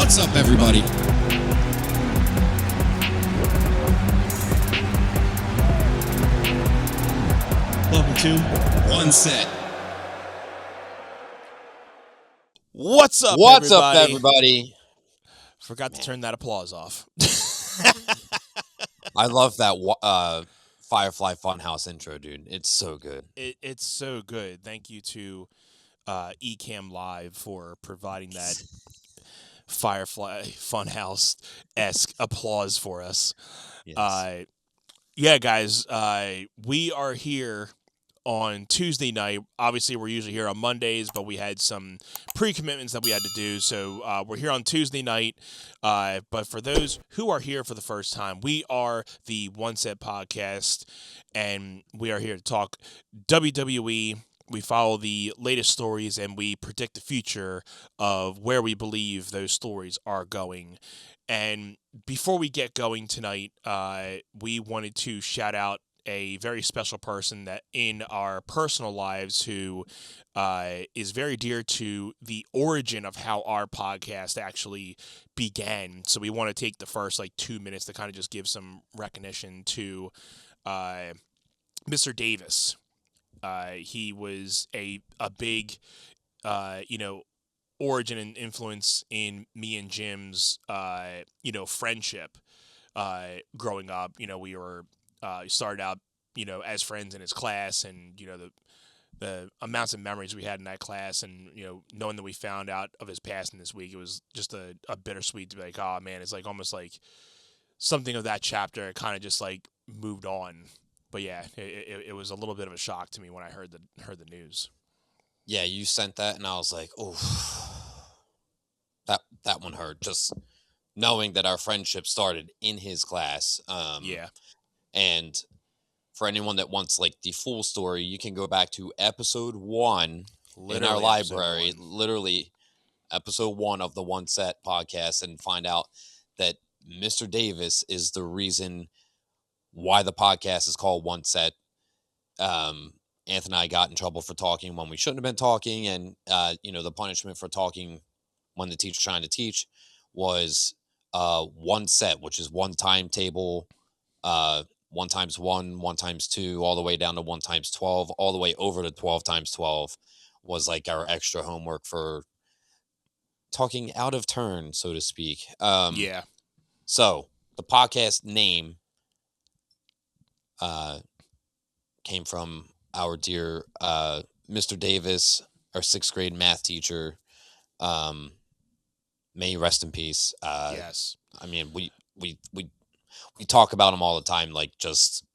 What's up, everybody? Welcome to One Set. What's up, everybody? Forgot to turn that applause off. I love that Firefly Funhouse intro, dude. It's so good. It's so good. Thank you to Ecamm Live for providing that Firefly Funhouse-esque applause for us. Yes. Yeah, guys, we are here on Tuesday night. Obviously, we're usually here on Mondays, but we had some pre-commitments that we had to do, so we're here on Tuesday night. But for those who are here for the first time, we are the One Set Podcast, and we are here to talk WWE. We follow the latest stories, and we predict the future of where we believe those stories are going. And before we get going tonight, we wanted to shout out a very special person that in our personal lives who is very dear to the origin of how our podcast actually began. So we want to take the first 2 minutes to kind of just give some recognition to Mr. Davis. He was a big, origin and influence in me and Jim's, friendship growing up. We were started out, as friends in his class, and the amounts of memories we had in that class, and knowing that we found out of his passing this week, it was just a bittersweet to be like, oh man, it's almost like something of that chapter kind of just moved on. But yeah, it was a little bit of a shock to me when I heard the news. Yeah, you sent that, and I was like, oh, that one hurt. Just knowing that our friendship started in his class. Yeah. And for anyone that wants the full story, you can go back to episode 1 in our library, literally episode 1 of the One Set podcast, and find out that Mr. Davis is the reason why the podcast is called One Set. Anthony and I got in trouble for talking when we shouldn't have been talking, and the punishment for talking when the teacher's trying to teach was one set, which is one timetable, 1 times 1, 1 times 2, all the way down to 1 times 12, all the way over to 12 times 12 was our extra homework for talking out of turn, so to speak. Yeah. So the podcast name came from our dear Mr. Davis, our 6th grade math teacher. May he rest in peace. Yes. I mean, we talk about him all the time, just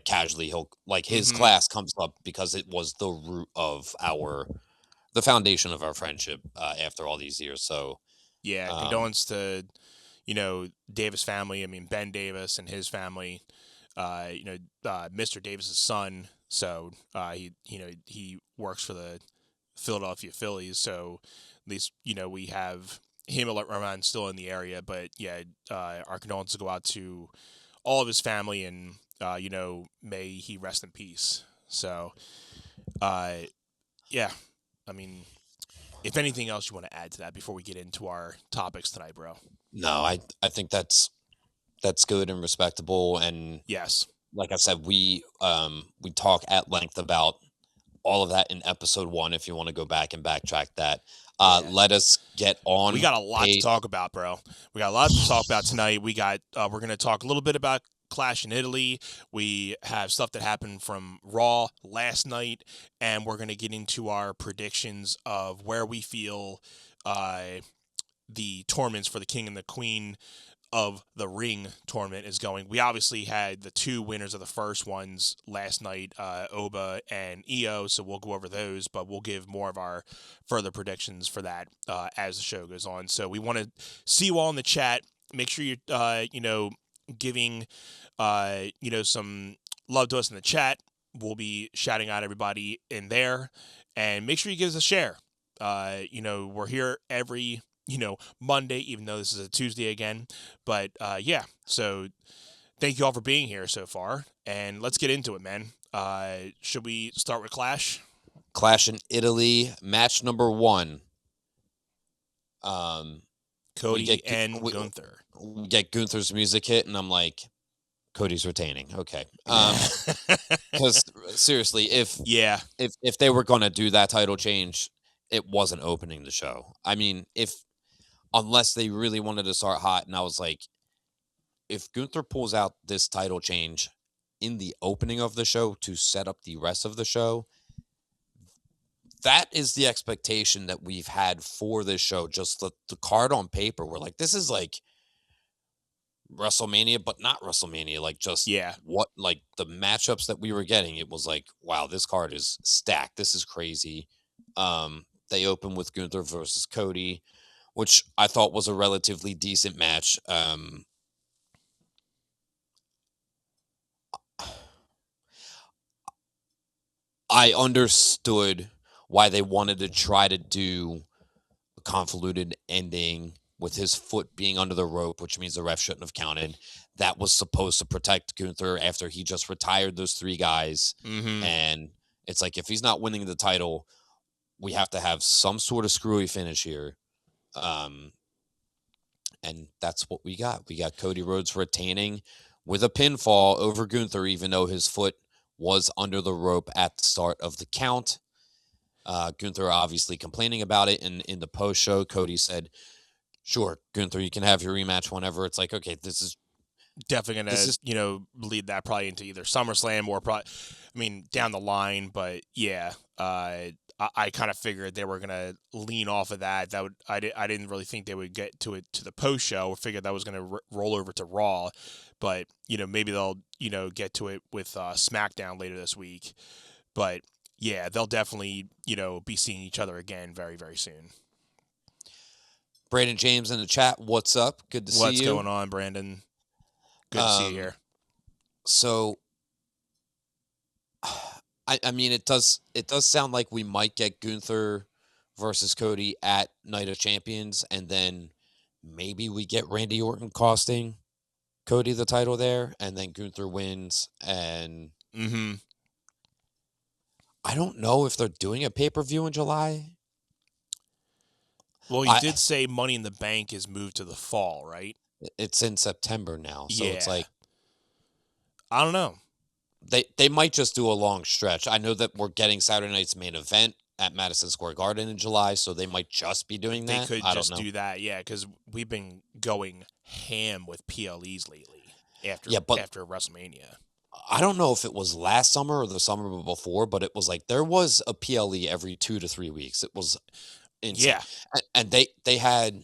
casually. He'll his class comes up because it was the root of the foundation of our friendship after all these years. So yeah, condolence to Davis family. I mean, Ben Davis and his family. Mr. Davis's son. So he works for the Philadelphia Phillies. So at least we have him around still in the area. But yeah, our condolences go out to all of his family, and may he rest in peace. So yeah, I mean, if anything else you want to add to that before we get into our topics tonight, bro? No, I think that's good and respectable. And yes, like I said, we talk at length about all of that in episode 1. If you want to go back and backtrack that, let us get on. We got a lot to talk about, bro. We got a lot to talk about tonight. We're going to talk a little bit about Clash in Italy. We have stuff that happened from Raw last night, and we're going to get into our predictions of where we feel the tournaments for the King and the Queen of the Ring tournament is going. We obviously had the 2 winners of the first ones last night, Oba and Io, so we'll go over those, but we'll give more of our further predictions for that as the show goes on. So we want to see you all in the chat. Make sure you're, giving, some love to us in the chat. We'll be shouting out everybody in there, and make sure you give us a share. We're here every Monday, even though this is a Tuesday again. But yeah, so thank you all for being here so far, and let's get into it, man. Should we start with Clash? Clash in Italy, match number 1. Cody and Gunther. We get Gunther's music hit, and I'm like, Cody's retaining. Okay. Because seriously, if they were going to do that title change, it wasn't opening the show. I mean, unless they really wanted to start hot, and I was like, if Gunther pulls out this title change in the opening of the show to set up the rest of the show, that is the expectation that we've had for this show. Just the card on paper, we're like, this is like WrestleMania, but not WrestleMania. Like, just what, like, the matchups that we were getting, it was like, wow, this card is stacked. This is crazy. They open with Gunther versus Cody, which I thought was a relatively decent match. I understood why they wanted to try to do a convoluted ending with his foot being under the rope, which means the ref shouldn't have counted. That was supposed to protect Gunther after he just retired those three guys. Mm-hmm. And it's like, if he's not winning the title, we have to have some sort of screwy finish here. And that's what we got. We got Cody Rhodes retaining with a pinfall over Gunther, even though his foot was under the rope at the start of the count. Gunther obviously complaining about it. And in the post show, Cody said, sure, Gunther, you can have your rematch whenever. It's like, okay, this is definitely going to, lead that probably into either SummerSlam or down the line. But yeah, I kind of figured they were going to lean off of that. I didn't really think they would get to it to the post show. I figured that was going to roll over to Raw, but maybe they'll get to it with SmackDown later this week. But yeah, they'll definitely be seeing each other again very, very soon. Brandon James in the chat, what's up? Good to see you. What's going on, Brandon? Good to see you here. So, I mean, it does sound like we might get Gunther versus Cody at Night of Champions, and then maybe we get Randy Orton costing Cody the title there, and then Gunther wins. And I don't know if they're doing a pay-per-view in July. Well, you did say Money in the Bank is moved to the fall, right? It's in September now, so it's like, I don't know. They might just do a long stretch. I know that we're getting Saturday night's main event at Madison Square Garden in July, so they might just be doing that. They could just do that, yeah, because we've been going ham with PLEs lately after WrestleMania. I don't know if it was last summer or the summer before, but it was like there was a PLE every 2 to 3 weeks. It was insane. Yeah. And they had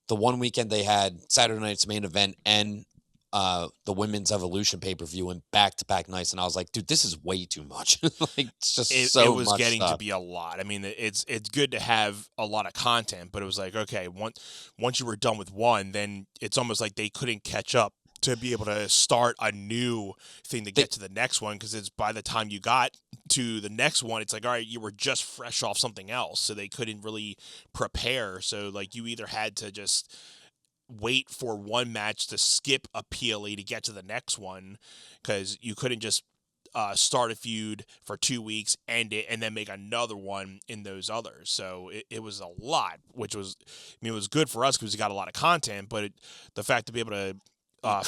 the one weekend they had Saturday night's main event and the Women's Evolution pay-per-view in back-to-back nights, and I was like, dude, this is way too much. Like, it's just it was much getting stuff. to be a lot. I mean, it's good to have a lot of content, but it was like, okay, once you were done with one, then it's almost like they couldn't catch up to be able to start a new thing to get to the next one, because it's by the time you got to the next one, it's like, all right, you were just fresh off something else, so they couldn't really prepare. So like, you either had to just wait for one match to skip a PLE to get to the next one, because you couldn't just start a feud for 2 weeks, end it, and then make another one in those others. So it was a lot, which was, it was good for us because we got a lot of content, but the fact to be able to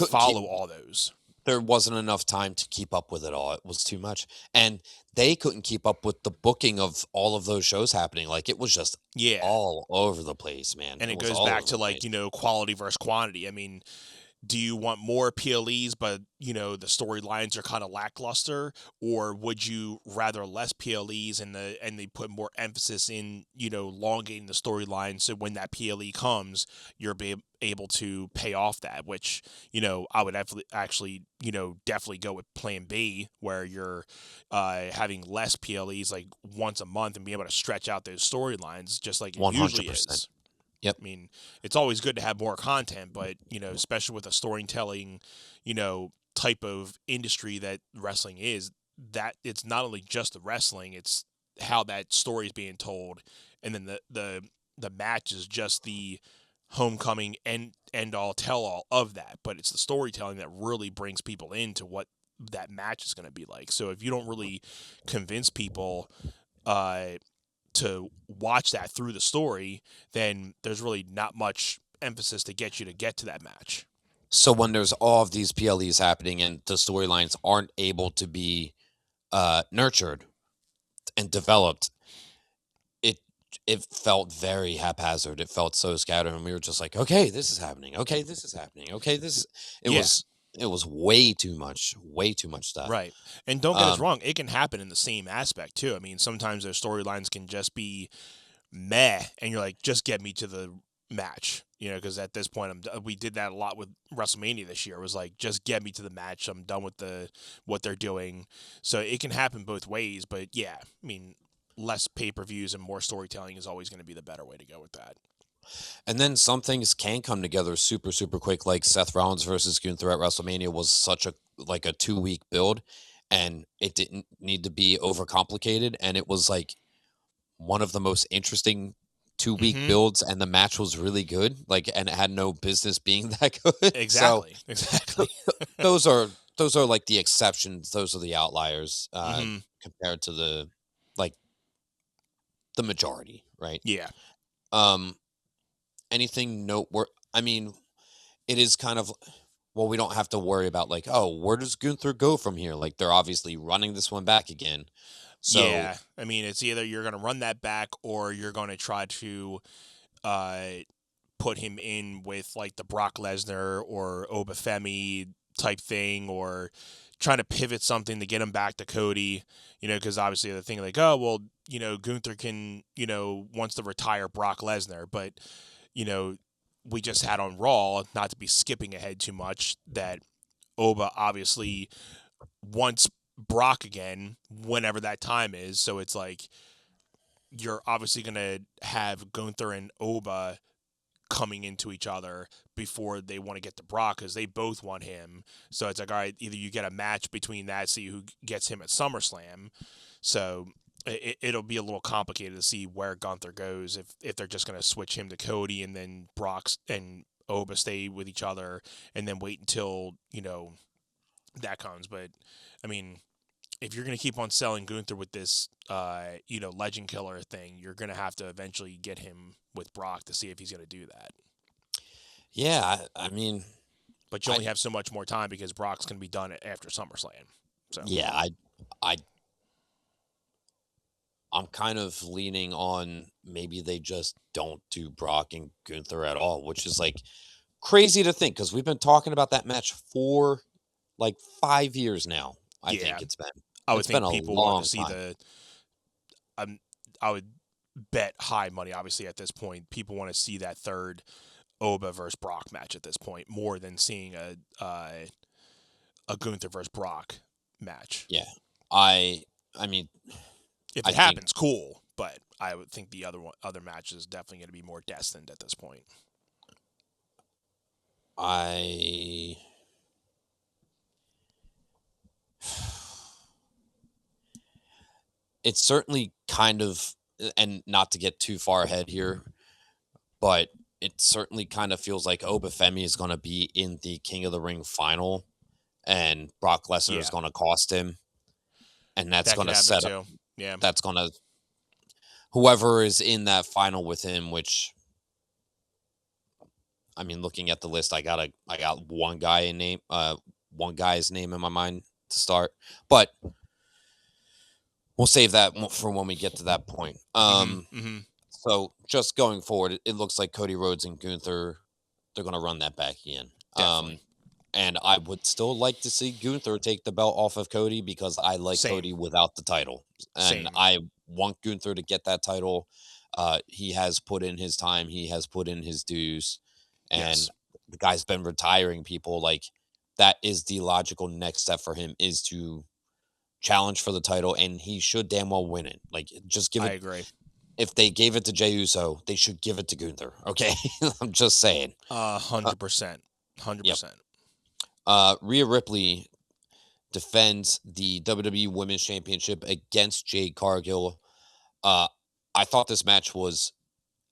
follow all those. There wasn't enough time to keep up with it all. It was too much. And they couldn't keep up with the booking of all of those shows happening. Like, it was just all over the place, man. And it goes back to, like, quality versus quantity. I mean, do you want more PLEs, but, the storylines are kind of lackluster? Or would you rather less PLEs and they put more emphasis in, elongating the storyline, so when that PLE comes, you're able to pay off that, which, I would actually, definitely go with plan B, where you're having less PLEs like once a month and be able to stretch out those storylines just like it 100%. Usually is. Yep. I mean, it's always good to have more content, but, especially with a storytelling, type of industry that wrestling is, that it's not only just the wrestling, it's how that story is being told. And then the match is just the homecoming and end all tell all of that. But it's the storytelling that really brings people into what that match is going to be like. So if you don't really convince people, to watch that through the story, then there's really not much emphasis to get you to get to that match. So when there's all of these PLEs happening and the storylines aren't able to be nurtured and developed, it felt very haphazard. It felt so scattered, and we were just like, okay, this is happening. Okay, this is happening. Okay, this is. It was way too much stuff. Right. And don't get us wrong, it can happen in the same aspect too. I mean, sometimes their storylines can just be meh, and you're like, just get me to the match, because at this point, we did that a lot with WrestleMania this year. It was like, just get me to the match. I'm done with what they're doing. So it can happen both ways, but yeah, I mean, less pay-per-views and more storytelling is always going to be the better way to go with that. And then some things can come together super, super quick, like Seth Rollins versus Gunther at WrestleMania was such a 2-week build, and it didn't need to be overcomplicated, and it was like one of the most interesting 2-week builds, and the match was really good, and it had no business being that good. Exactly. So, exactly. those are like the exceptions. Those are the outliers compared to the majority, right? Yeah. Anything noteworthy? I mean, it is kind of, well, we don't have to worry about where does Gunther go from here? They're obviously running this one back again. So yeah, I mean, it's either you're going to run that back or you're going to try to put him in with the Brock Lesnar or Obafemi type thing, or trying to pivot something to get him back to Cody, because obviously the thing Gunther can, wants to retire Brock Lesnar, but, we just had on Raw, not to be skipping ahead too much, that Oba obviously wants Brock again whenever that time is. So it's like you're obviously going to have Gunther and Oba coming into each other before they want to get to Brock, because they both want him. So it's like, all right, either you get a match between that, see who gets him at SummerSlam. So it'll be a little complicated to see where Gunther goes if they're just going to switch him to Cody and then Brock and Oba stay with each other and then wait until, that comes. But, I mean, if you're going to keep on selling Gunther with this, legend killer thing, you're going to have to eventually get him with Brock to see if he's going to do that. Yeah, I mean, but you only have so much more time because Brock's going to be done after SummerSlam. So yeah, I'm kind of leaning on maybe they just don't do Brock and Gunther at all, which is crazy to think, because we've been talking about that match for 5 years now. I think it's been. I would it's think been people a long want to see time. I would bet high money, obviously, at this point. People want to see that third Oba versus Brock match at this point more than seeing a Gunther versus Brock match. Yeah, I mean, if it happens, cool. But I would think the other match is definitely going to be more destined at this point. It's certainly kind of, and not to get too far ahead here, but it certainly kind of feels like Obafemi is going to be in the King of the Ring final, and Brock Lesnar is going to cost him, and that's going to set up. Yeah, that's going to, whoever is in that final with him. Which, I mean, looking at the list, I got one guy's name in my mind to start, but we'll save that for when we get to that point. So just going forward, it looks like Cody Rhodes and Gunther, they're going to run that back again. And I would still like to see Gunther take the belt off of Cody, because I like Cody without the title. And I want Gunther to get that title. He has put in his time. He has put in his dues. And the guy's been retiring people. That is the logical next step for him, is to challenge for the title, and he should damn well win it. Just give it. I agree. If they gave it to Jey Uso, they should give it to Gunther. Okay, I'm just saying. 100%. 100%. Rhea Ripley defends the WWE Women's Championship against Jade Cargill. I thought this match was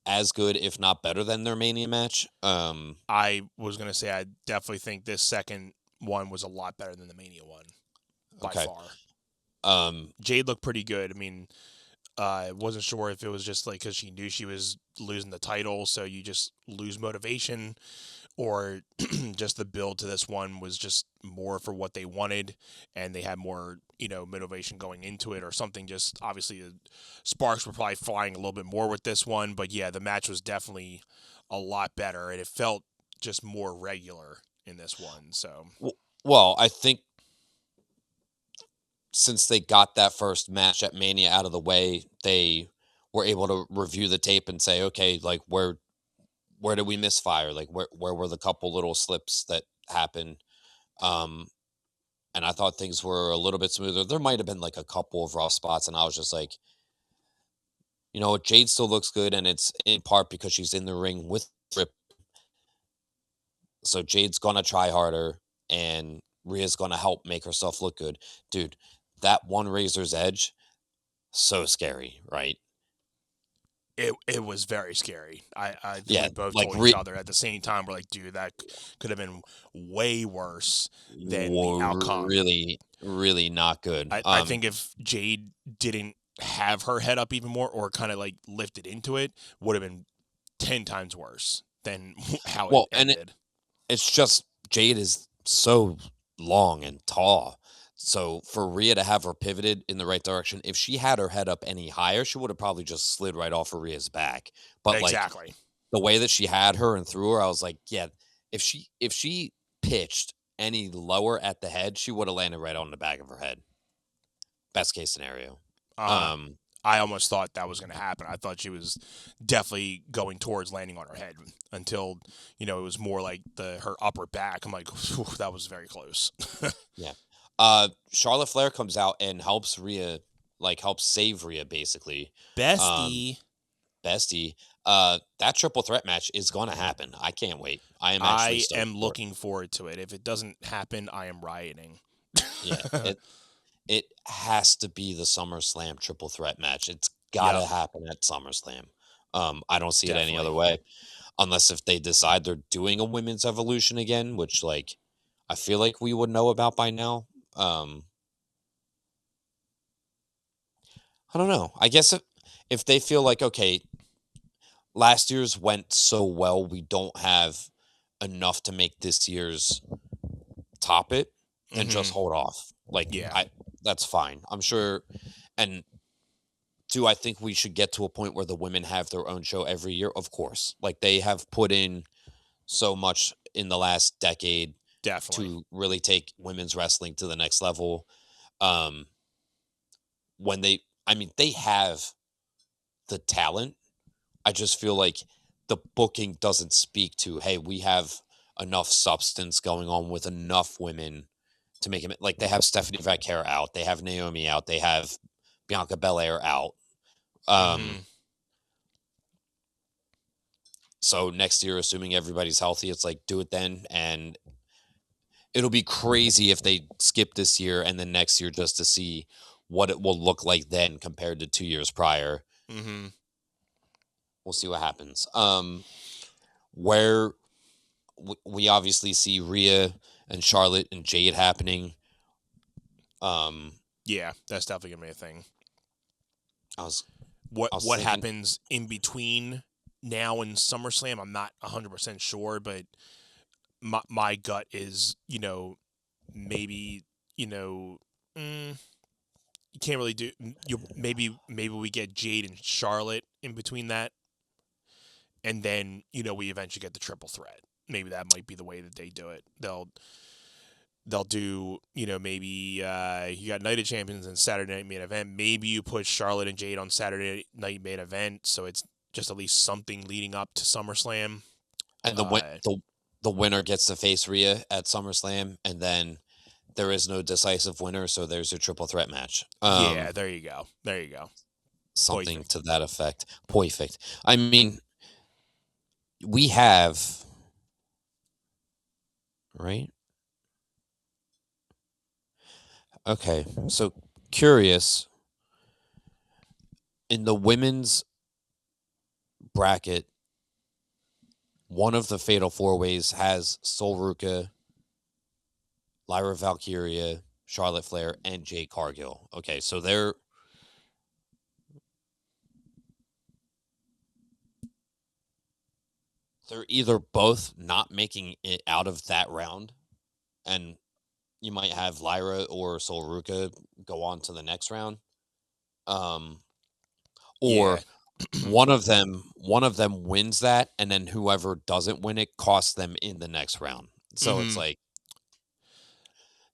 as good, if not better, than their Mania match. I was going to say, I definitely think this second one was a lot better than the Mania one, by far. Jade looked pretty good. I mean, Wasn't sure if it was just like because she knew she was losing the title, so you just lose motivation, or just the build to this one was just more for what they wanted, and they had more, motivation going into it, or something. Just obviously, the sparks were probably flying a little bit more with this one, but yeah, the match was definitely a lot better, and it felt just more regular in this one. So, Well, I think since they got that first match at Mania out of the way, they were able to review the tape and say, okay, like where did we misfire? Like where were the couple little slips that happened? Um, and I thought things were a little bit smoother. There might have been like a couple of rough spots, and I was just like, you know what, Jade still looks good, and it's in part because she's in the ring with Rip. So Jade's gonna try harder, and Rhea's gonna help make herself look good. Dude, that one Razor's Edge, so scary, right? it was very scary. I think Yeah, we both like told each other at the same time. We're like, dude, that could have been way worse than the outcome. really, really not good. I think if Jade didn't have her head up even more, or kind of like lifted into it, would have been 10 times worse than how it Well, and ended. it's just Jade is so long and tall. So for Rhea to have her pivoted in the right direction, if she had her head up any higher, she would have probably just slid right off of Rhea's back. But like Exactly. the way that she had her and threw her, I was like, yeah, if she pitched any lower at the head, she would have landed right on the back of her head. Best case scenario. Um, I almost thought that was going to happen. I thought she was definitely going towards landing on her head until, it was more like her upper back. I'm like, that was very close. yeah. Charlotte Flair comes out and helps Rhea, like helps save Rhea basically. Bestie. Bestie. That triple threat match is going to happen. I can't wait. I am looking forward to it. If it doesn't happen, I am rioting. Yeah, it has to be the SummerSlam triple threat match. It's got to happen at SummerSlam. I don't see it any other way, unless if they decide they're doing a women's evolution again, which like I feel like we would know about by now. I don't know. I guess if they feel like, okay, last year's went so well, we don't have enough to make this year's top it, then just hold off. Like, Yeah. that's fine. I'm sure. And do I think we should get to a point where the women have their own show every year? Of course. Like, they have put in so much in the last decade Definitely. to really take women's wrestling to the next level. When they have the talent. I just feel like the booking doesn't speak to, hey, we have enough substance going on with enough women to make it. Like, they have Stephanie Vaquera out, they have Naomi out, they have Bianca Belair out. So next year, assuming everybody's healthy, it's like, do it then. And it'll be crazy if they skip this year and then next year just to see what it will look like then compared to 2 years prior. We'll see what happens. Where we obviously see Rhea and Charlotte and Jade happening. Yeah, that's definitely gonna be a thing. What thinking, happens in between now and SummerSlam, I'm not 100% sure, but my gut is, maybe, you can't really do. Maybe we get Jade and Charlotte in between that, and then we eventually get the triple threat. Maybe that might be the way that they do it. They'll do, maybe you got Night of Champions and Saturday Night Main Event. Maybe you put Charlotte and Jade on Saturday Night Main Event, so it's just at least something leading up to SummerSlam. And the winner gets to face Rhea at SummerSlam, and then there is no decisive winner, so there's a triple threat match. Yeah, there you go. Something Perfect. To that effect. Perfect. I mean, we have, right? Okay, so curious, in the women's bracket, one of the Fatal 4-Ways has Sol Ruka, Lyra Valkyria, Charlotte Flair, and Jade Cargill. Okay, so they're they're either both not making it out of that round, and you might have Lyra or Solruka go on to the next round, Yeah. or one of them wins that, and then whoever doesn't win it costs them in the next round. So it's Mm-hmm. like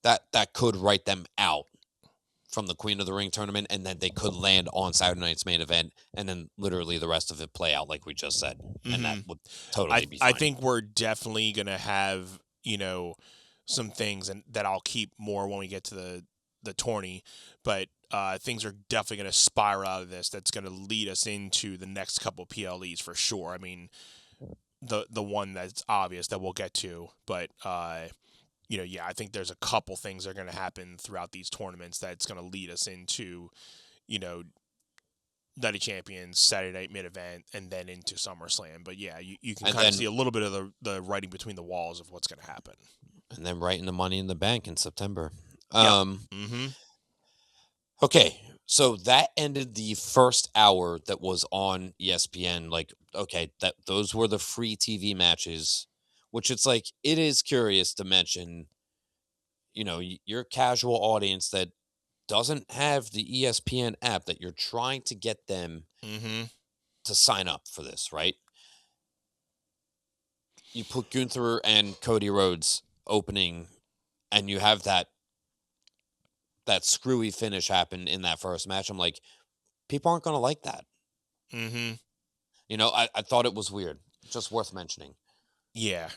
that could write them out from the Queen of the Ring tournament, and then they could land on Saturday night's main event, and then literally the rest of it play out like we just said, and that Mm-hmm. would totally be I fine. think we're definitely gonna have some things and that I'll keep more when we get to the tourney, but things are definitely gonna spiral out of this. That's gonna lead us into the next couple PLEs for sure. I mean, the one that's obvious that we'll get to, but yeah, I think there's a couple things that are gonna happen throughout these tournaments that's gonna lead us into you know Night of Champions, Saturday Night Mid Event, and then into SummerSlam. But yeah, you can And kind of then see a little bit of the writing between the walls of what's going to happen. right in the Money in the Bank in September. Yep. Mm-hmm. Okay, so that ended the first hour that was on ESPN. Like, okay, those were the free TV matches, which it's like it is curious to mention. Your casual audience that doesn't have the ESPN app, that you're trying to get them Mm-hmm. to sign up for this, right? You put Gunther and Cody Rhodes opening, and you have that screwy finish happen in that first match. I'm like, people aren't going to like that. Mm-hmm. I thought it was weird. Just worth mentioning. Yeah.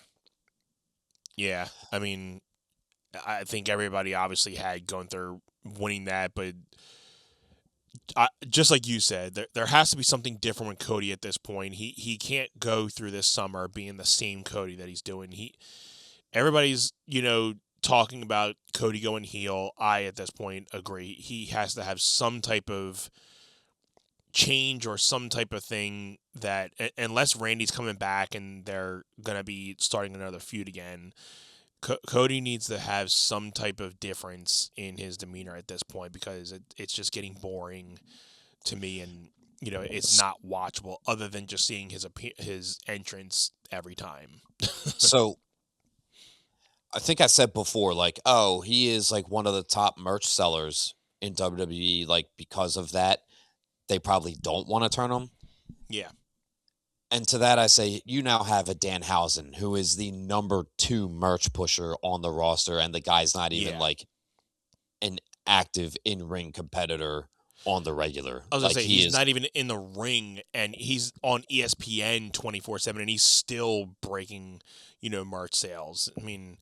Yeah. I mean, I think everybody obviously had Gunther winning that, but just like you said, there has to be something different with Cody at this point. He can't go through this summer being the same Cody that he's doing. Everybody's talking about Cody going heel. I at this point agree. He has to have some type of change or some type of thing that unless Randy's coming back and they're gonna be starting another feud again. Cody needs to have some type of difference in his demeanor at this point because it's just getting boring to me, and it's not watchable other than just seeing his entrance every time. So I think I said before, like, oh, he is like one of the top merch sellers in WWE. Like, because of that, they probably don't want to turn him. Yeah. And to that, I say, you now have a Danhausen, who is the number 2 merch pusher on the roster, and the guy's not even like an active in-ring competitor on the regular. I was gonna Like, say he he's is. not even in the ring, and he's on ESPN 24/7, and he's still breaking, merch sales. I mean,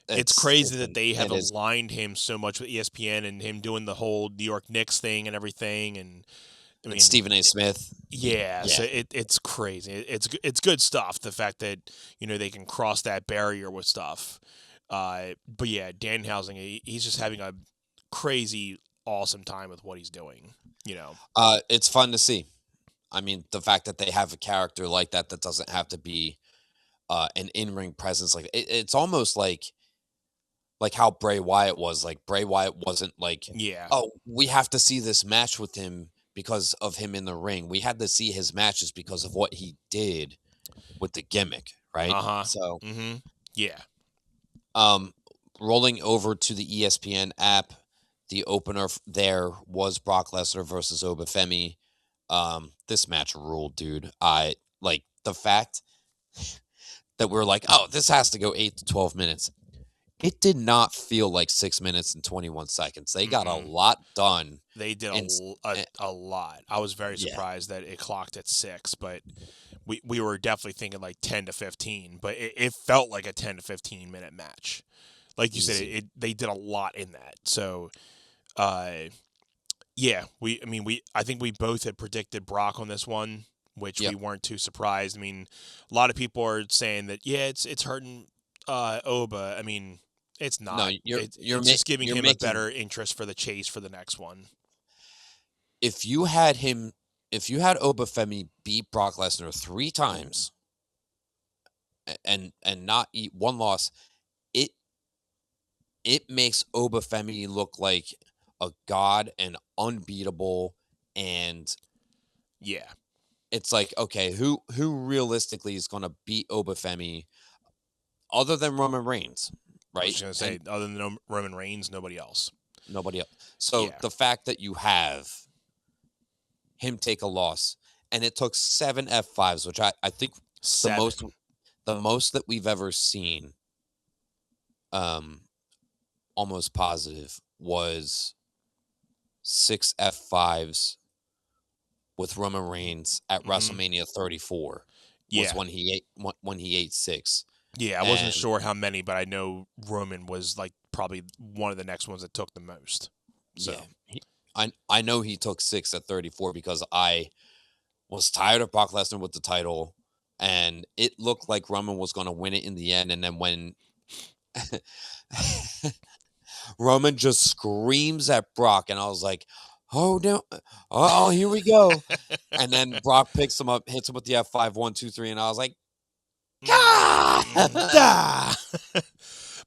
it's crazy that they have aligned him so much with ESPN and him doing the whole New York Knicks thing and everything, and I mean, Stephen A. Smith. yeah. So it's crazy. It's good stuff. The fact that they can cross that barrier with stuff. But yeah, Danhausen, he's just having a crazy awesome time with what he's doing. It's fun to see. I mean, the fact that they have a character like that doesn't have to be an in-ring presence. Like, it's almost like how Bray Wyatt was. Like, Bray Wyatt wasn't like, Yeah. oh, we have to see this match with him because of him in the ring. We had to see his matches because of what he did with the gimmick, right? Uh-huh. So, Mm-hmm. Yeah. rolling over to the ESPN app, the opener there was Brock Lesnar versus Obafemi. This match ruled, dude. I like the fact that we're like, oh, this has to go 8 to 12 minutes. It did not feel like 6 minutes and 21 seconds. They got a lot done. They did a lot. I was very surprised that it clocked at 6, but we were definitely thinking like 10 to 15, but it felt like a 10 to 15 minute match. Like you said, they did a lot in that. So, yeah, I think we both had predicted Brock on this one, which we weren't too surprised. I mean, a lot of people are saying that it's hurting Oba. I mean, it's not. No, it's just giving him a better interest for the chase for the next one. If you had Obafemi beat Brock Lesnar 3 times and not eat one loss, it makes Obafemi look like a god and unbeatable, and yeah, it's like, okay, who realistically is going to beat Obafemi other than Roman Reigns, I was right? just gonna And say, other than Roman Reigns, nobody else. nobody else. So Yeah, the fact that you have him take a loss, and it took 7 F5s, which I think the most 7. the most that we've ever seen, um, almost positive, was 6 F5s with Roman Reigns at Hmm. WrestleMania 34 was Yeah, when he ate 6. yeah. I wasn't And sure how many, but I know Roman was like probably one of the next ones that took the most. yeah, So I know he took 6 at 34 because I was tired of Brock Lesnar with the title, and it looked like Roman was going to win it in the end. And then when Roman just screams at Brock, and I was like, "Oh no! Oh, here we go!" And then Brock picks him up, hits him with the F5, 1, 2, 3, and I was like, "God!" Da!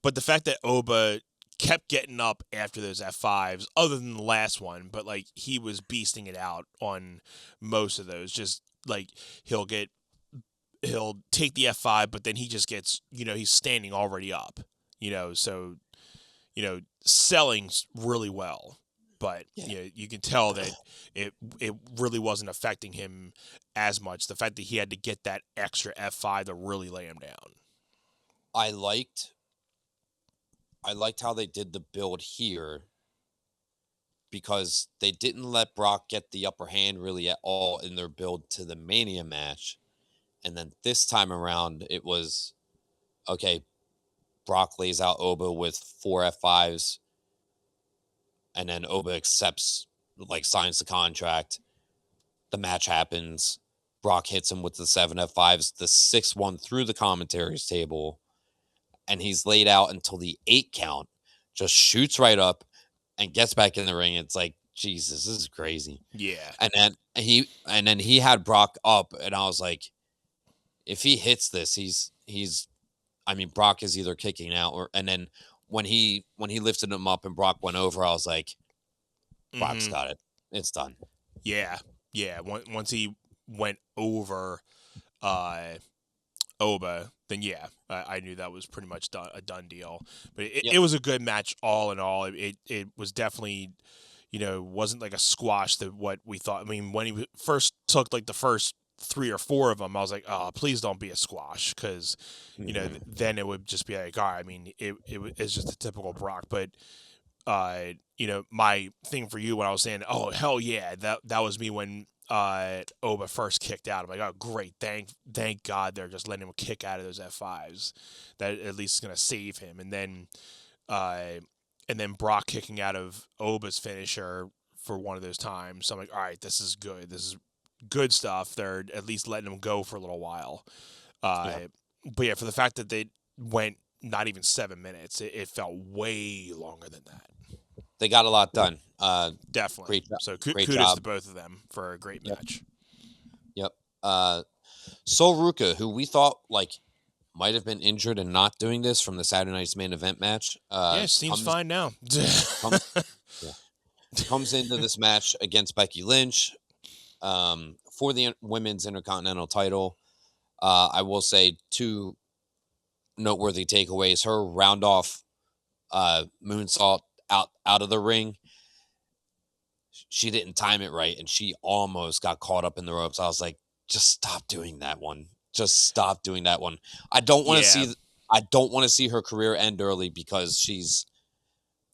But the fact that Oba kept getting up after those F5s, other than the last one, but like he was beasting it out on most of those. Just like he'll get, he'll take the F5, but then he just gets, he's standing already up, so, selling really well. But Yeah, you can tell that it really wasn't affecting him as much. The fact that he had to get that extra F5 to really lay him down. I liked how they did the build here because they didn't let Brock get the upper hand really at all in their build to the Mania match. And then this time around, it was okay. Brock lays out Oba with 4 F5s, and then Oba accepts, like, signs the contract. The match happens. Brock hits him with the 7 F5s, the 6th one through the commentaries table, and he's laid out until the 8 count, just shoots right up and gets back in the ring. It's like, Jesus, this is crazy. Yeah. And then he had Brock up, and I was like, if he hits this, I mean, Brock is either kicking out or. And then when he lifted him up and Brock went over, I was like, Brock's Hmm. got it. It's done. Yeah. Yeah. Once he went over uh, Oba, then yeah, I knew that was pretty much a done deal. But Yep. it was a good match all in all. It was definitely, wasn't like a squash that what we thought. I mean, when he first took like the first 3 or 4 of them, I was like, oh, please don't be a squash, because then it would just be like, all right. I mean, it's just a typical Brock. But my thing for you when I was saying, oh hell yeah, that was me when Oba first kicked out. I'm like, oh great, thank God they're just letting him kick out of those F5s. That at least is gonna save him. Uh, and then Brock kicking out of Oba's finisher for one of those times. So I'm like, all right, this is good. This is good stuff. They're at least letting him go for a little while. Uh, Yeah. but yeah, for the fact that they went not even 7 minutes, it felt way longer than that. They got a lot done. Definitely. Great job. So Great kudos to job. both of them for a great Yep. match. Yep. Sol Ruka, who we thought like might have been injured and not doing this from the Saturday night's main event match, Yeah, seems fine now. come, yeah, comes into this match against Becky Lynch for the women's Intercontinental title. I will say 2 noteworthy takeaways: her round off moonsault out of the ring. She didn't time it right, and she almost got caught up in the ropes. I was like, just stop doing that one. Just stop doing that one. I don't want to Yeah. see. I don't want to see her career end early because she's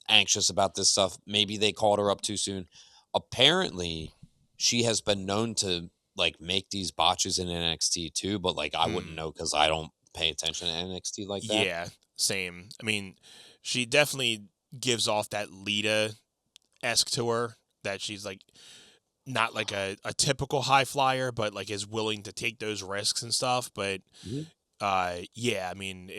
anxious about this stuff. Maybe they called her up too soon. Apparently, she has been known to like make these botches in NXT too, but like I wouldn't know because I don't pay attention to NXT like that. Yeah, same. I mean, she definitely gives off that Lita-esque to her, that she's like not like a typical high flyer, but like is willing to take those risks and stuff. But Mhm. yeah, I mean,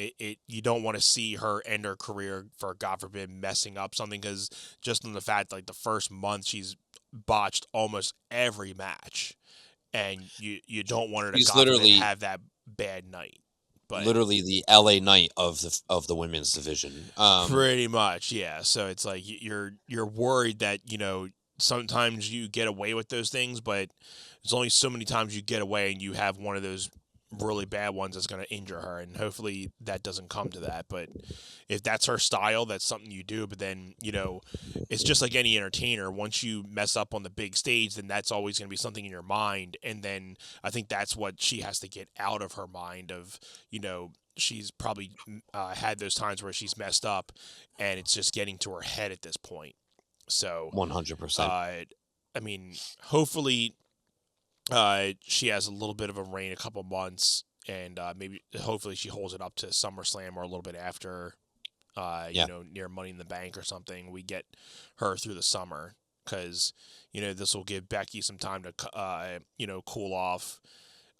you don't want to see her end her career for, God forbid, messing up something, because just in the fact like the first month she's botched almost every match, and you don't want her to, She's God forbid, have that bad night. But literally the LA Knight of the women's division. pretty much, yeah. So it's like you're worried that sometimes you get away with those things, but there's only so many times you get away and you have one of those really bad ones that's going to injure her, and hopefully that doesn't come to that. But if that's her style, that's something you do. But then, it's just like any entertainer. Once you mess up on the big stage, then that's always going to be something in your mind. And then I think that's what she has to get out of her mind of, she's probably had those times where she's messed up and it's just getting to her head at this point. So 100%. I mean, hopefully she has a little bit of a reign, a couple months, and hopefully she holds it up to SummerSlam or a little bit after, near Money in the Bank or something. We get her through the summer because, this will give Becky some time to, cool off,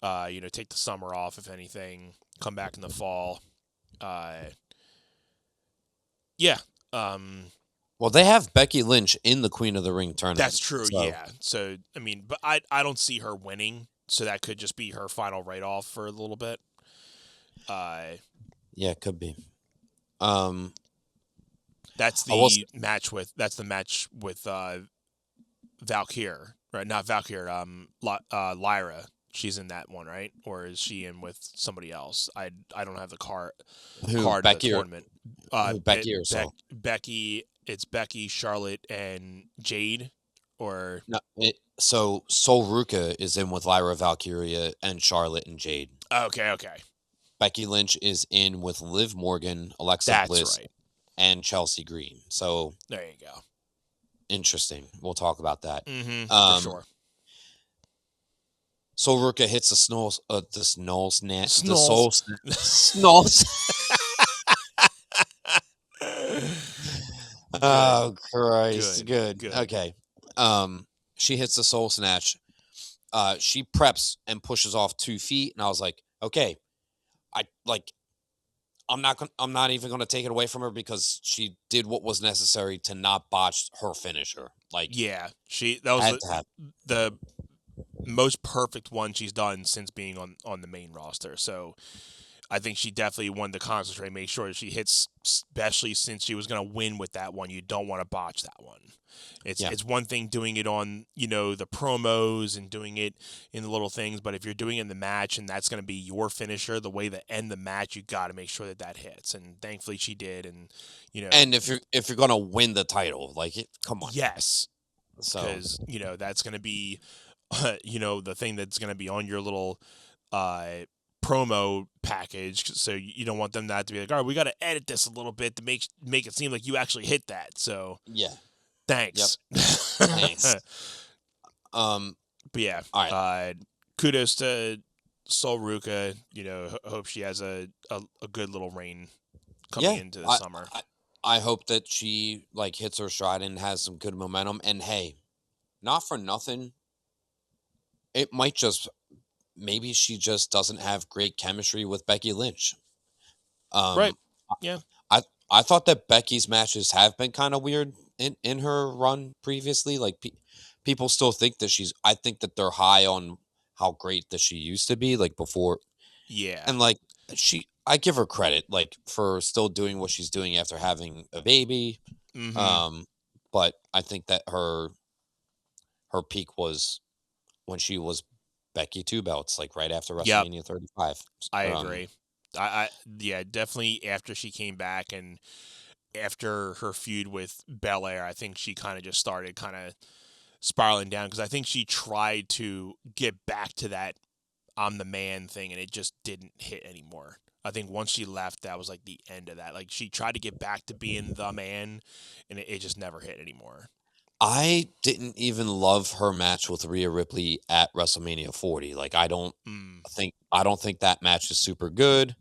take the summer off, if anything, come back in the fall. Yeah. Well, they have Becky Lynch in the Queen of the Ring tournament. That's true, yeah. So, I mean, but I don't see her winning, so that could just be her final write-off for a little bit. Yeah, it could be. That's the match with Valkyrie, right? Not Valkyrie, Lyra. She's in that one, right? Or is she in with somebody else? I don't have the card of the tournament. Becky or so? Becky. It's Becky, Charlotte, and Jade, or no. So Sol Ruka is in with Lyra Valkyria and Charlotte and Jade. Okay. Becky Lynch is in with Liv Morgan, Alexa Bliss, right, and Chelsea Green. So there you go. Interesting. We'll talk about that. For sure. Sol Ruka hits the soul snatch. Oh, Christ. Good. Okay. She hits the soul snatch. She preps and pushes off 2 feet, and I was like, okay, I'm not even going to take it away from her because she did what was necessary to not botch her finisher. That was the most perfect one she's done since being on the main roster. So I think she definitely wanted to concentrate, make sure that she hits, especially since she was going to win with that one. You don't want to botch that one. It's one thing doing it on, the promos and doing it in the little things, but if you're doing it in the match and that's going to be your finisher, the way to end the match, you got to make sure that hits. And thankfully she did. And, and if you're going to win the title, come on. Yes. Because, that's going to be, the thing that's going to be on your little, promo package, so you don't want them not to be like, all right, we got to edit this a little bit to make it seem like you actually hit that. So thanks. Yep. Thanks. But yeah, all right. Kudos to Sol Ruka. Hope she has a good little reign coming into the summer. I hope that she hits her stride and has some good momentum. And hey, not for nothing, it might just. Maybe she just doesn't have great chemistry with Becky Lynch. Right. Yeah. I thought that Becky's matches have been kind of weird in her run previously. People still think that I think that they're high on how great that she used to be before. Yeah. And I give her credit for still doing what she's doing after having a baby. Mm-hmm. But I think that her peak was when she was Becky 2 belts, right after WrestleMania 35. I agree. I definitely after she came back and after her feud with Belair, I think she kind of just started spiraling down because I think she tried to get back to that I'm the man thing and it just didn't hit anymore. I think once she left, that was the end of that. She tried to get back to being the man and it just never hit anymore. I didn't even love her match with Rhea Ripley at WrestleMania 40. I don't think that match is super good.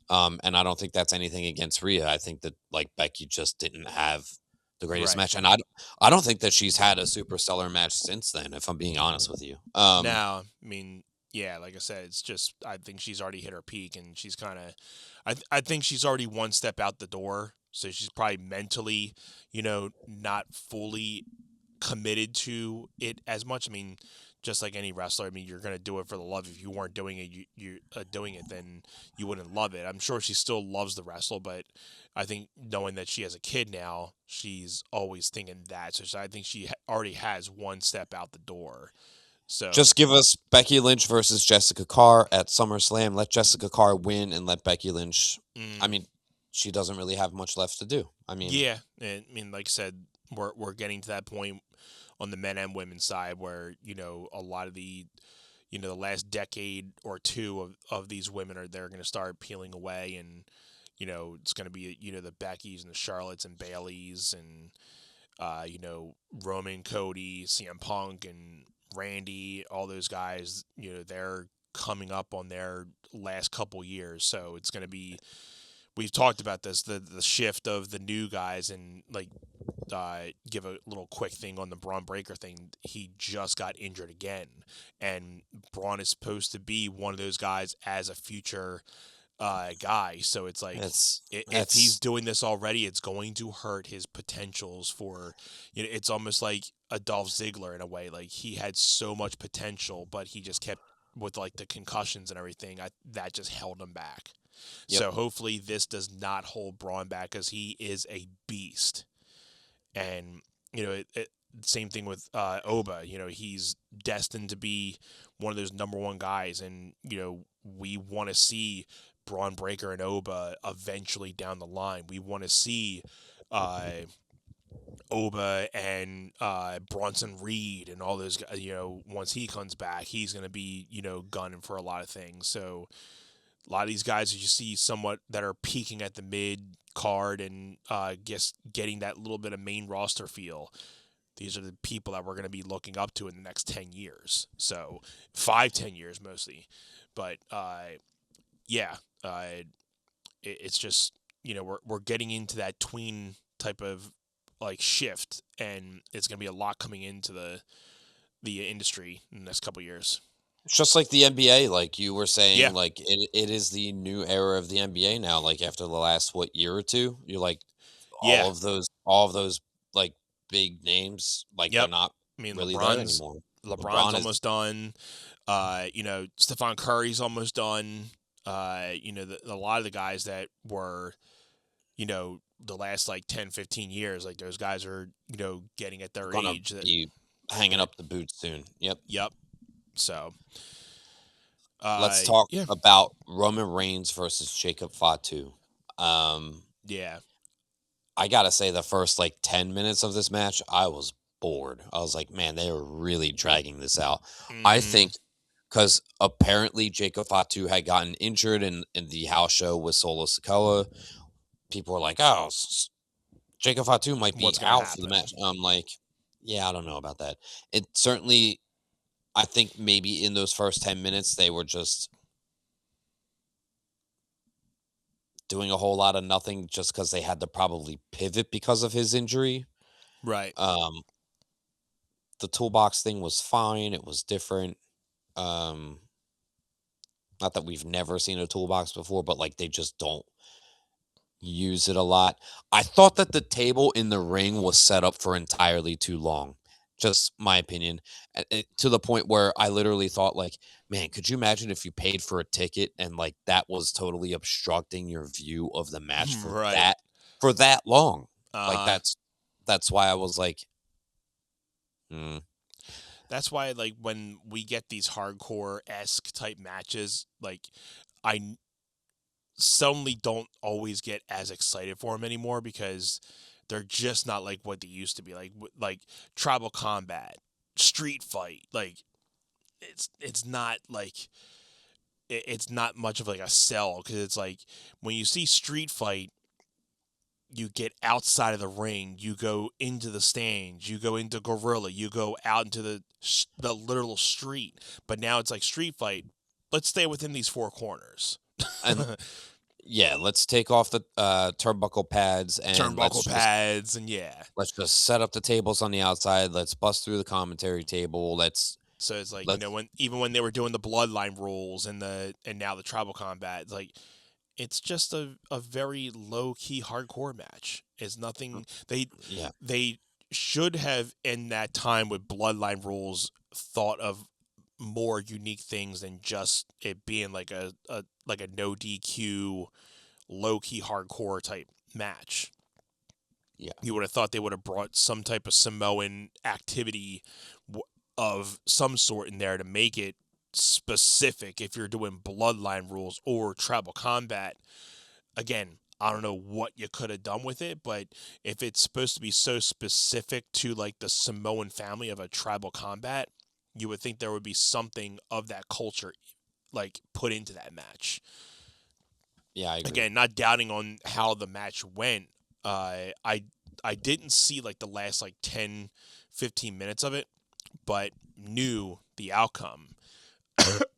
And I don't think that's anything against Rhea. I think that Becky just didn't have the greatest match, and I don't think that she's had a super stellar match since then. If I'm being honest with you. Now, I mean, yeah, like I said, it's just I think she's already hit her peak, and she's I think she's already one step out the door. So she's probably mentally, not fully committed to it as much. I mean, just like any wrestler. I mean, you're going to do it for the love. If you weren't doing it, doing it, then you wouldn't love it. I'm sure she still loves the wrestle, but I think knowing that she has a kid now, she's always thinking that. So I think she already has one step out the door. So just give us Becky Lynch versus Jessica Carr at SummerSlam. Let Jessica Carr win and let Becky Lynch. I mean, she doesn't really have much left to do. I mean, yeah, and I mean, like I said, we're getting to that point on the men and women's side where a lot of the the last decade or two of these women they're going to start peeling away, and it's going to be the Beckys and the Charlottes and Baileys and Roman, Cody, CM Punk, and Randy, all those guys, they're coming up on their last couple years. So it's going to be, we've talked about this, the shift of the new guys, and like, give a little quick thing on the Braun Breaker thing. He just got injured again, and Braun is supposed to be one of those guys as a future guy. So it's like, if he's doing this already, it's going to hurt his potentials for, it's almost like a Dolph Ziggler in a way. Like, he had so much potential, but he just kept, with like the concussions and everything, that just held him back. Yep. So hopefully this does not hold Braun back, because he is a beast. And, same thing with Oba. He's destined to be one of those number one guys, and, we want to see Braun Breaker and Oba eventually down the line. We want to see Oba and Bronson Reed and all those guys. Once he comes back, he's going to be, gunning for a lot of things. So a lot of these guys that you see somewhat that are peaking at the mid card and getting that little bit of main roster feel. These are the people that we're going to be looking up to in the next 10 years. So 5-10 years mostly. But it's just, we're getting into that tween type of like shift, and it's going to be a lot coming into the industry in the next couple of years. It's just like the NBA, like you were saying, like it is the new era of the NBA now. Like after the last year or two, you're like all of those like big names, like they're not really there anymore. LeBron's almost done. Stephon Curry's almost done. A lot of the guys that were, the last like 10, 15 years, like those guys are, getting at their age. Be hanging up the boots soon. Yep. So let's talk about Roman Reigns versus Jacob Fatu. Yeah. I gotta say, the first like 10 minutes of this match, I was bored. I was like, man, they are really dragging this out. Mm-hmm. I think because apparently Jacob Fatu had gotten injured in the house show with Solo Sikoa. People were like, oh, Jacob Fatu might be out for the match. I'm like, yeah, I don't know about that. It certainly, I think maybe in those first 10 minutes, they were just doing a whole lot of nothing just because they had to probably pivot because of his injury. Right. The toolbox thing was fine. It was different. Not that we've never seen a toolbox before, but like they just don't use it a lot. I thought that the table in the ring was set up for entirely too long. Just my opinion. To the point where I literally thought, like, man, could you imagine if you paid for a ticket and like that was totally obstructing your view of the match for that long? Like that's why I was like, That's why, like, when we get these hardcore-esque type matches, like, I suddenly don't always get as excited for them anymore, because they're just not like what they used to be. Like Tribal Combat, Street Fight, like, it's not like, it's not much of like a sell, because it's like, when you see Street Fight, you get outside of the ring, you go into the stands, you go into Gorilla, you go out into the literal street. But now it's like Street Fight, let's stay within these four corners. And yeah, let's take off the turnbuckle pads and let's just set up the tables on the outside. Let's bust through the commentary table. So it's like, when they were doing the Bloodline rules and now the Tribal Combat, it's like, it's just a very low-key hardcore match. It's nothing. They should have, in that time with Bloodline rules, thought of more unique things than just it being like a no DQ, low key hardcore type match. Yeah. You would have thought they would have brought some type of Samoan activity of some sort in there to make it specific if you're doing bloodline rules or tribal combat. Again, I don't know what you could have done with it, but if it's supposed to be so specific to like the Samoan family of a tribal combat, you would think there would be something of that culture like put into that match. Yeah, I agree. Again, not doubting on how the match went. I didn't see like the last like 10, 15 minutes of it, but knew the outcome.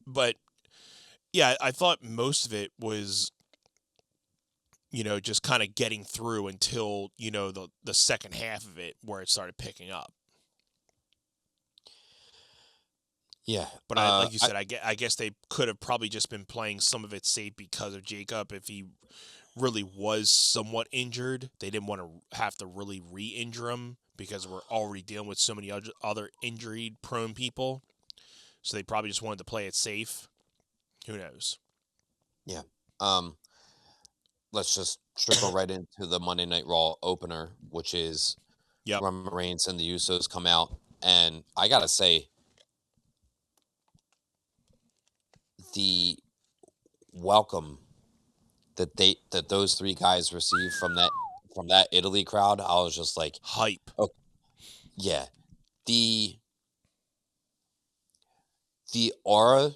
But yeah, I thought most of it was, just kind of getting through until, the second half of it where it started picking up. Yeah. But like you said, I guess they could have probably just been playing some of it safe because of Jacob. If he really was somewhat injured, they didn't want to have to really re-injure him because we're already dealing with so many other injury-prone people. So they probably just wanted to play it safe. Who knows? Yeah. Let's just trickle right into the Monday Night Raw opener, which is Roman Reigns and the Usos come out. And I got to say, the welcome that those three guys received from that Italy crowd, I was just like, hype. Oh, yeah. The aura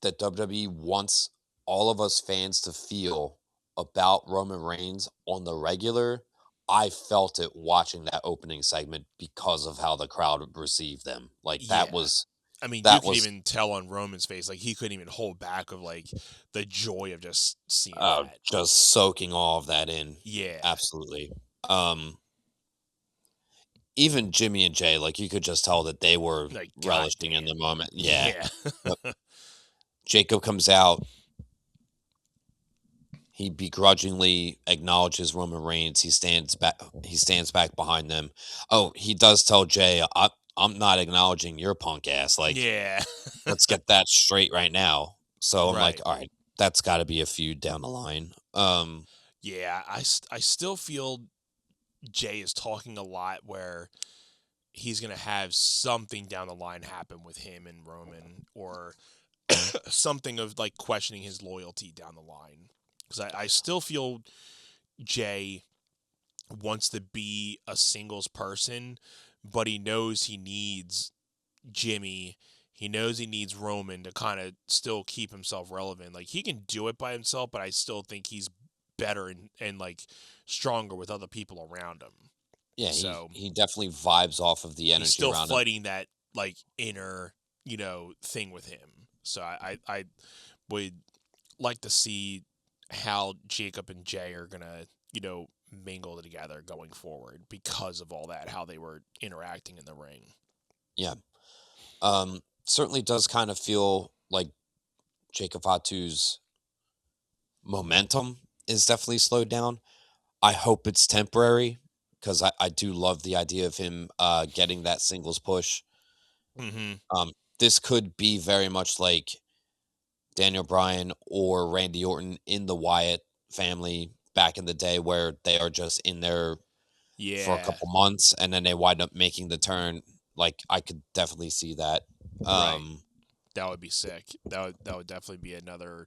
that WWE wants all of us fans to feel about Roman Reigns on the regular, I felt it watching that opening segment because of how the crowd received them. Like that was. I mean, that you could was even tell on Roman's face, like he couldn't even hold back of like the joy of just seeing that. Just soaking all of that in. Yeah, absolutely. Even Jimmy and Jay, like you could just tell that they were like, relishing in the moment. Yeah. Yeah. Jacob comes out. He begrudgingly acknowledges Roman Reigns. He stands back behind them. Oh, he does tell Jay, I'm not acknowledging your punk ass. Like, yeah. let's get that straight right now. So I'm like, Right. all right, that's got to be a feud down the line. Yeah, I still feel Jay is talking a lot where he's going to have something down the line happen with him and Roman, or something of like questioning his loyalty down the line. Because I still feel Jay wants to be a singles person, but he knows he needs Jimmy. He knows he needs Roman to kind of still keep himself relevant. Like he can do it by himself, but I still think he's better and like stronger with other people around him. Yeah, so he definitely vibes off of the energy he's still around fighting him. that like inner, thing with him. So I would like to see how Jacob and Jay are gonna, mingle together going forward because of all that, how they were interacting in the ring. Yeah. Certainly does kind of feel like Jacob Fatu's momentum is definitely slowed down. I hope it's temporary because I do love the idea of him getting that singles push. Mm-hmm. This could be very much like Daniel Bryan or Randy Orton in the Wyatt family back in the day, where they are just in there for a couple months and then they wind up making the turn. Like I could definitely see that. Right. That would be sick. That would definitely be another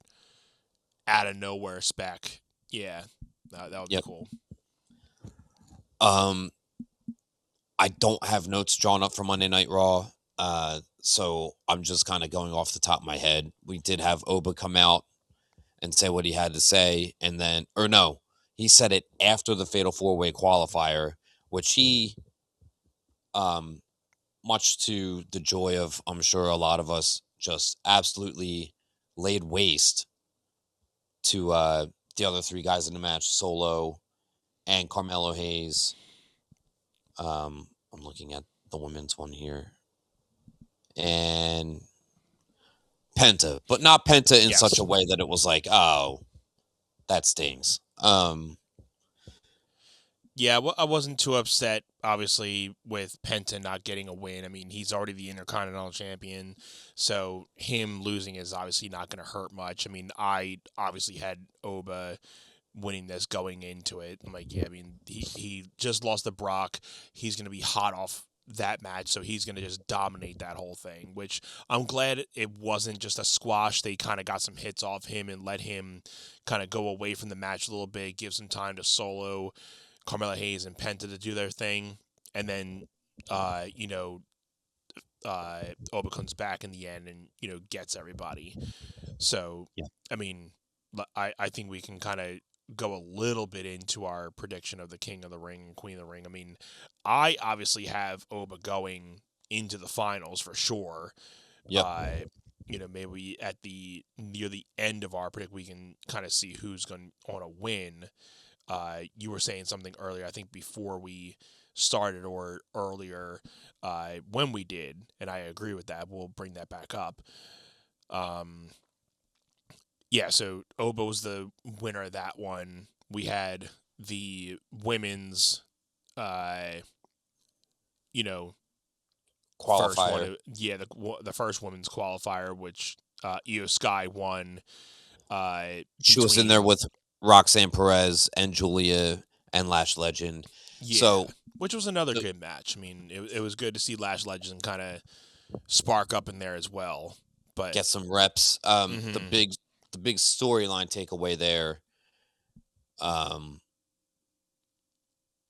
out of nowhere spec. Yeah, that would be cool. I don't have notes drawn up for Monday Night Raw, so I'm just kind of going off the top of my head. We did have Oba come out and say what he had to say, and then, or no, he said it after the Fatal 4-Way qualifier, which he, much to the joy of, I'm sure, a lot of us, just absolutely laid waste to the other three guys in the match, Solo and Carmelo Hayes. I'm looking at the women's one here. And Penta, but not Penta in such a way that it was like, oh, that stings. Yeah, I wasn't too upset. obviously with Penta not getting a win, I mean, he's already the Intercontinental Champion, so him losing is obviously not going to hurt much. I mean, I obviously had Oba winning this going into it. I'm like, yeah, I mean, he just lost to Brock. He's going to be hot off that match, so he's going to just dominate that whole thing, which I'm glad it wasn't just a squash. They kind of got some hits off him and let him kind of go away from the match a little bit, give some time to Solo, Carmelo Hayes, and Penta to do their thing, and then, Oba comes back in the end and, gets everybody. So, Yeah. I mean, I think we can kind of go a little bit into our prediction of the King of the Ring and Queen of the Ring. I mean, I obviously have Oba going into the finals for sure. Yeah. Maybe near the end of our predict, we can kind of see who's going to win. You were saying something earlier, I think before we started or earlier when we did, and I agree with that. We'll bring that back up. Yeah, so Oba was the winner of that one. We had the women's, Qualifier. first one. Yeah, the first women's qualifier, which Io Sky won. She was in there with Roxanne Perez and Julia and Lash Legend. Yeah, so, which was another good match. I mean, it was good to see Lash Legend kind of spark up in there as well. But get some reps. The big storyline takeaway there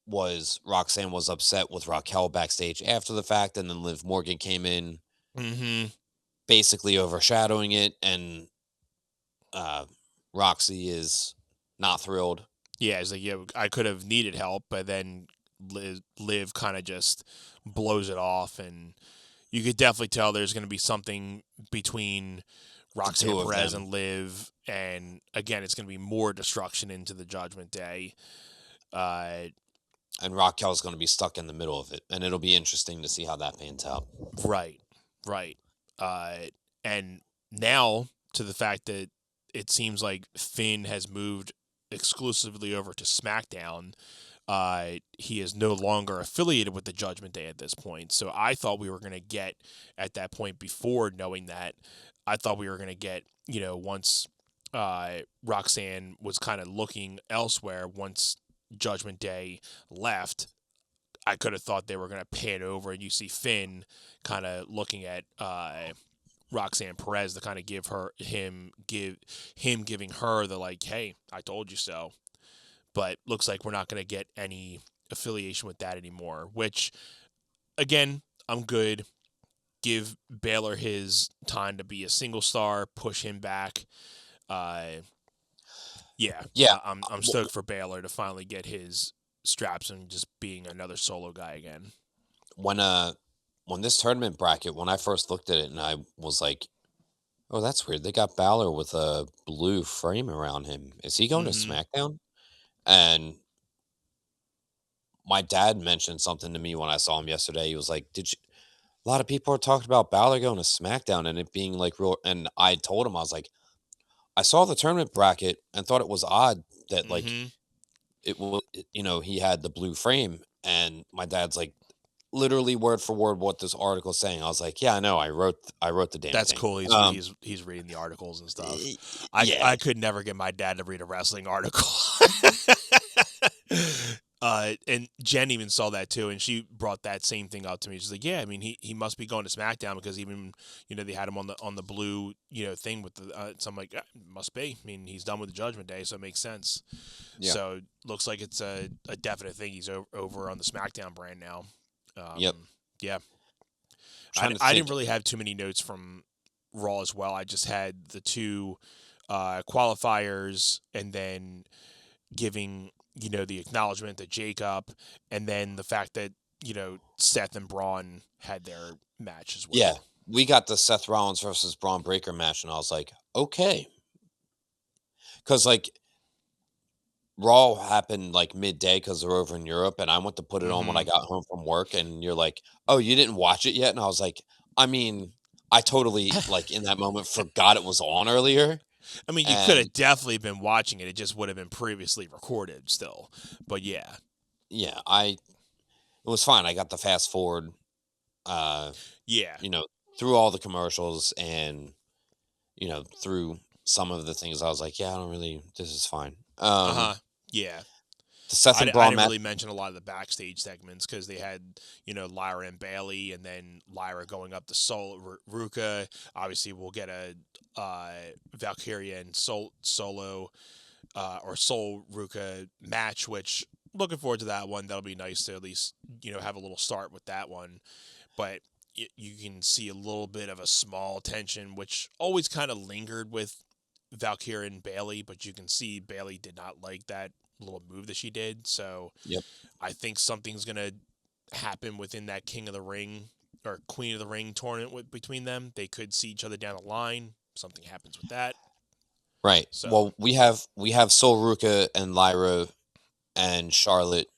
was Roxanne was upset with Raquel backstage after the fact, and then Liv Morgan came in, basically overshadowing it, and Roxy is not thrilled. Yeah, it's like, yeah, I could have needed help, but then Liv kind of just blows it off, and you could definitely tell there's going to be something between Roxanne Perez and Liv, and again, it's going to be more destruction into the Judgment Day. And Raquel's going to be stuck in the middle of it, and it'll be interesting to see how that pans out. Right. And now to the fact that it seems like Finn has moved exclusively over to SmackDown. He is no longer affiliated with the Judgment Day at this point. So I thought we were going to get, at that point before knowing that, I thought we were going to get, once Roxanne was kind of looking elsewhere, once Judgment Day left, I could have thought they were going to pan over and you see Finn kind of looking at Roxanne Perez to kind of give him giving her the like, hey, I told you so. But looks like we're not going to get any affiliation with that anymore, which, again, I'm good. Give Baylor his time to be a single star, push him back. I'm stoked for Baylor to finally get his straps and just being another solo guy again. When this tournament bracket, when I first looked at it, and I was like, oh, that's weird. They got Balor with a blue frame around him. Is he going to SmackDown? And my dad mentioned something to me when I saw him yesterday. He was like, a lot of people are talking about Balor going to SmackDown and it being like real. And I told him, I was like, I saw the tournament bracket and thought it was odd that like it was, he had the blue frame. And my dad's like, literally word for word what this article is saying. I was like, yeah, I know. I wrote the damn That's thing. cool. He's reading the articles and stuff. I could never get my dad to read a wrestling article. And Jen even saw that too, and she brought that same thing up to me. She's like, yeah, I mean, he must be going to SmackDown because even, they had him on the blue, thing with the, so I'm like, must be. I mean, he's done with the Judgment Day, so it makes sense. Yeah. So looks like it's a definite thing. He's over on the SmackDown brand now. Yep. Yeah. I didn't really have too many notes from Raw as well. I just had the two qualifiers and then giving, the acknowledgement to Jacob and then the fact that, Seth and Braun had their match as well. Yeah. We got the Seth Rollins versus Braun Breaker match, and I was like, okay. Because, like, Raw happened like midday because they're over in Europe, and I went to put it on when I got home from work, and you're like, oh, you didn't watch it yet? And I was like, I mean, I totally, like, in that moment forgot it was on earlier. I mean, you could have definitely been watching it. It just would have been previously recorded still. But yeah. Yeah, it was fine. I got the fast forward, Yeah. through all the commercials and through some of the things. I was like, yeah, I don't really. This is fine. Uh-huh. Yeah. The Seth and I Braun didn't match. really mention a lot of the backstage segments because they had, Lyra and Bailey, and then Lyra going up to Ruka. Obviously, we'll get a Valkyria and Solo or Soul Ruka match, which looking forward to that one. That'll be nice to at least, have a little start with that one. But you can see a little bit of a small tension, which always kind of lingered with Valkyria and Bailey, but you can see Bailey did not like that little move that she did. So Yep. I think something's going to happen within that King of the Ring or Queen of the Ring tournament between them. They could see each other down the line. Something happens with that. Right. So Well, we have Soul Ruka and Lyra and Charlotte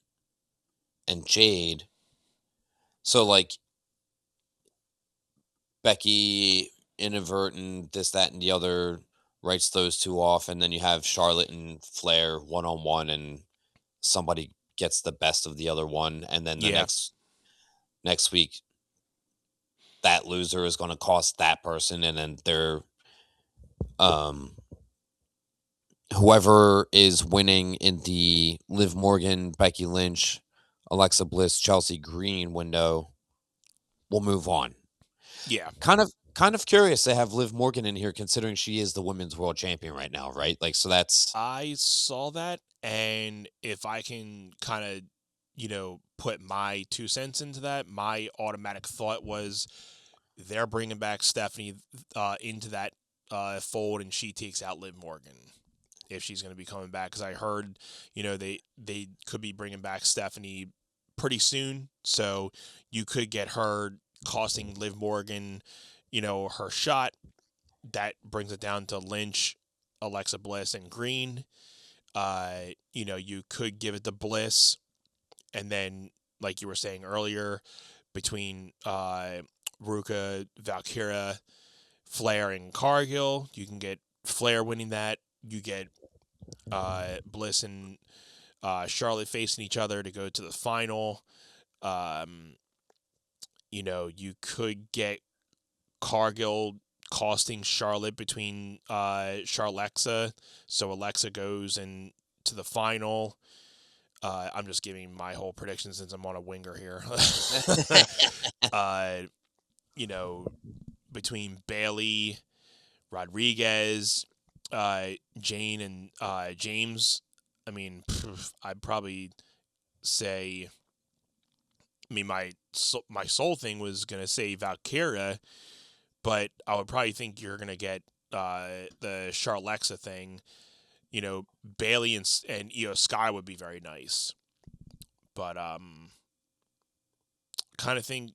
and Jade. So like Becky inadvertent this, that, and the other writes those two off, and then you have Charlotte and Flair 1-on-1, and somebody gets the best of the other one, and then the yeah, next week that loser is going to cost that person, and then they're um whoever is winning in the Liv Morgan, Becky Lynch, Alexa Bliss, Chelsea Green window will move on. yeah. Kind of curious to have Liv Morgan in here, considering she is the women's world champion right now, right? Like, so that's I saw that, and if I can kind of, put my 2 cents into that, my automatic thought was they're bringing back Stephanie into that fold, and she takes out Liv Morgan if she's going to be coming back. Because I heard, they could be bringing back Stephanie pretty soon, so you could get her costing Liv Morgan, her shot. That brings it down to Lynch, Alexa Bliss, and Green. You could give it to Bliss, and then, like you were saying earlier, between Ruka, Valkyria, Flair, and Cargill, you can get Flair winning that. You get Bliss and Charlotte facing each other to go to the final. Um, you could get Cargill costing Charlotte between Charlexa, so Alexa goes in to the final. I'm just giving my whole prediction since I'm on a winger here. uh, Between Bailey, Rodriguez, Jane, and James. I mean, I'd probably say. I mean, my soul thing was gonna say Valkyria, but I would probably think you're gonna get the Charlexa thing. Bailey and Io Sky would be very nice, but kind of think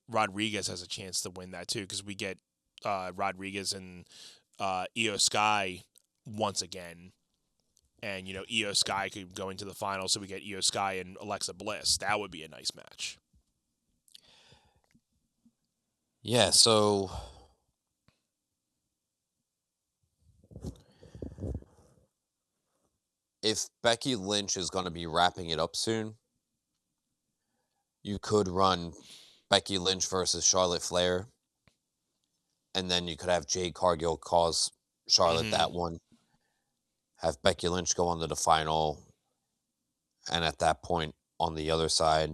Rodriguez has a chance to win that too, because we get Rodriguez and Io Sky once again, and Io Sky could go into the final, so we get Io Sky and Alexa Bliss. That would be a nice match. yeah. So if Becky Lynch is going to be wrapping it up soon, you could run Becky Lynch versus Charlotte Flair, and then you could have Jade Cargill cause Charlotte that one. Have Becky Lynch go on to the final, and at that point on the other side,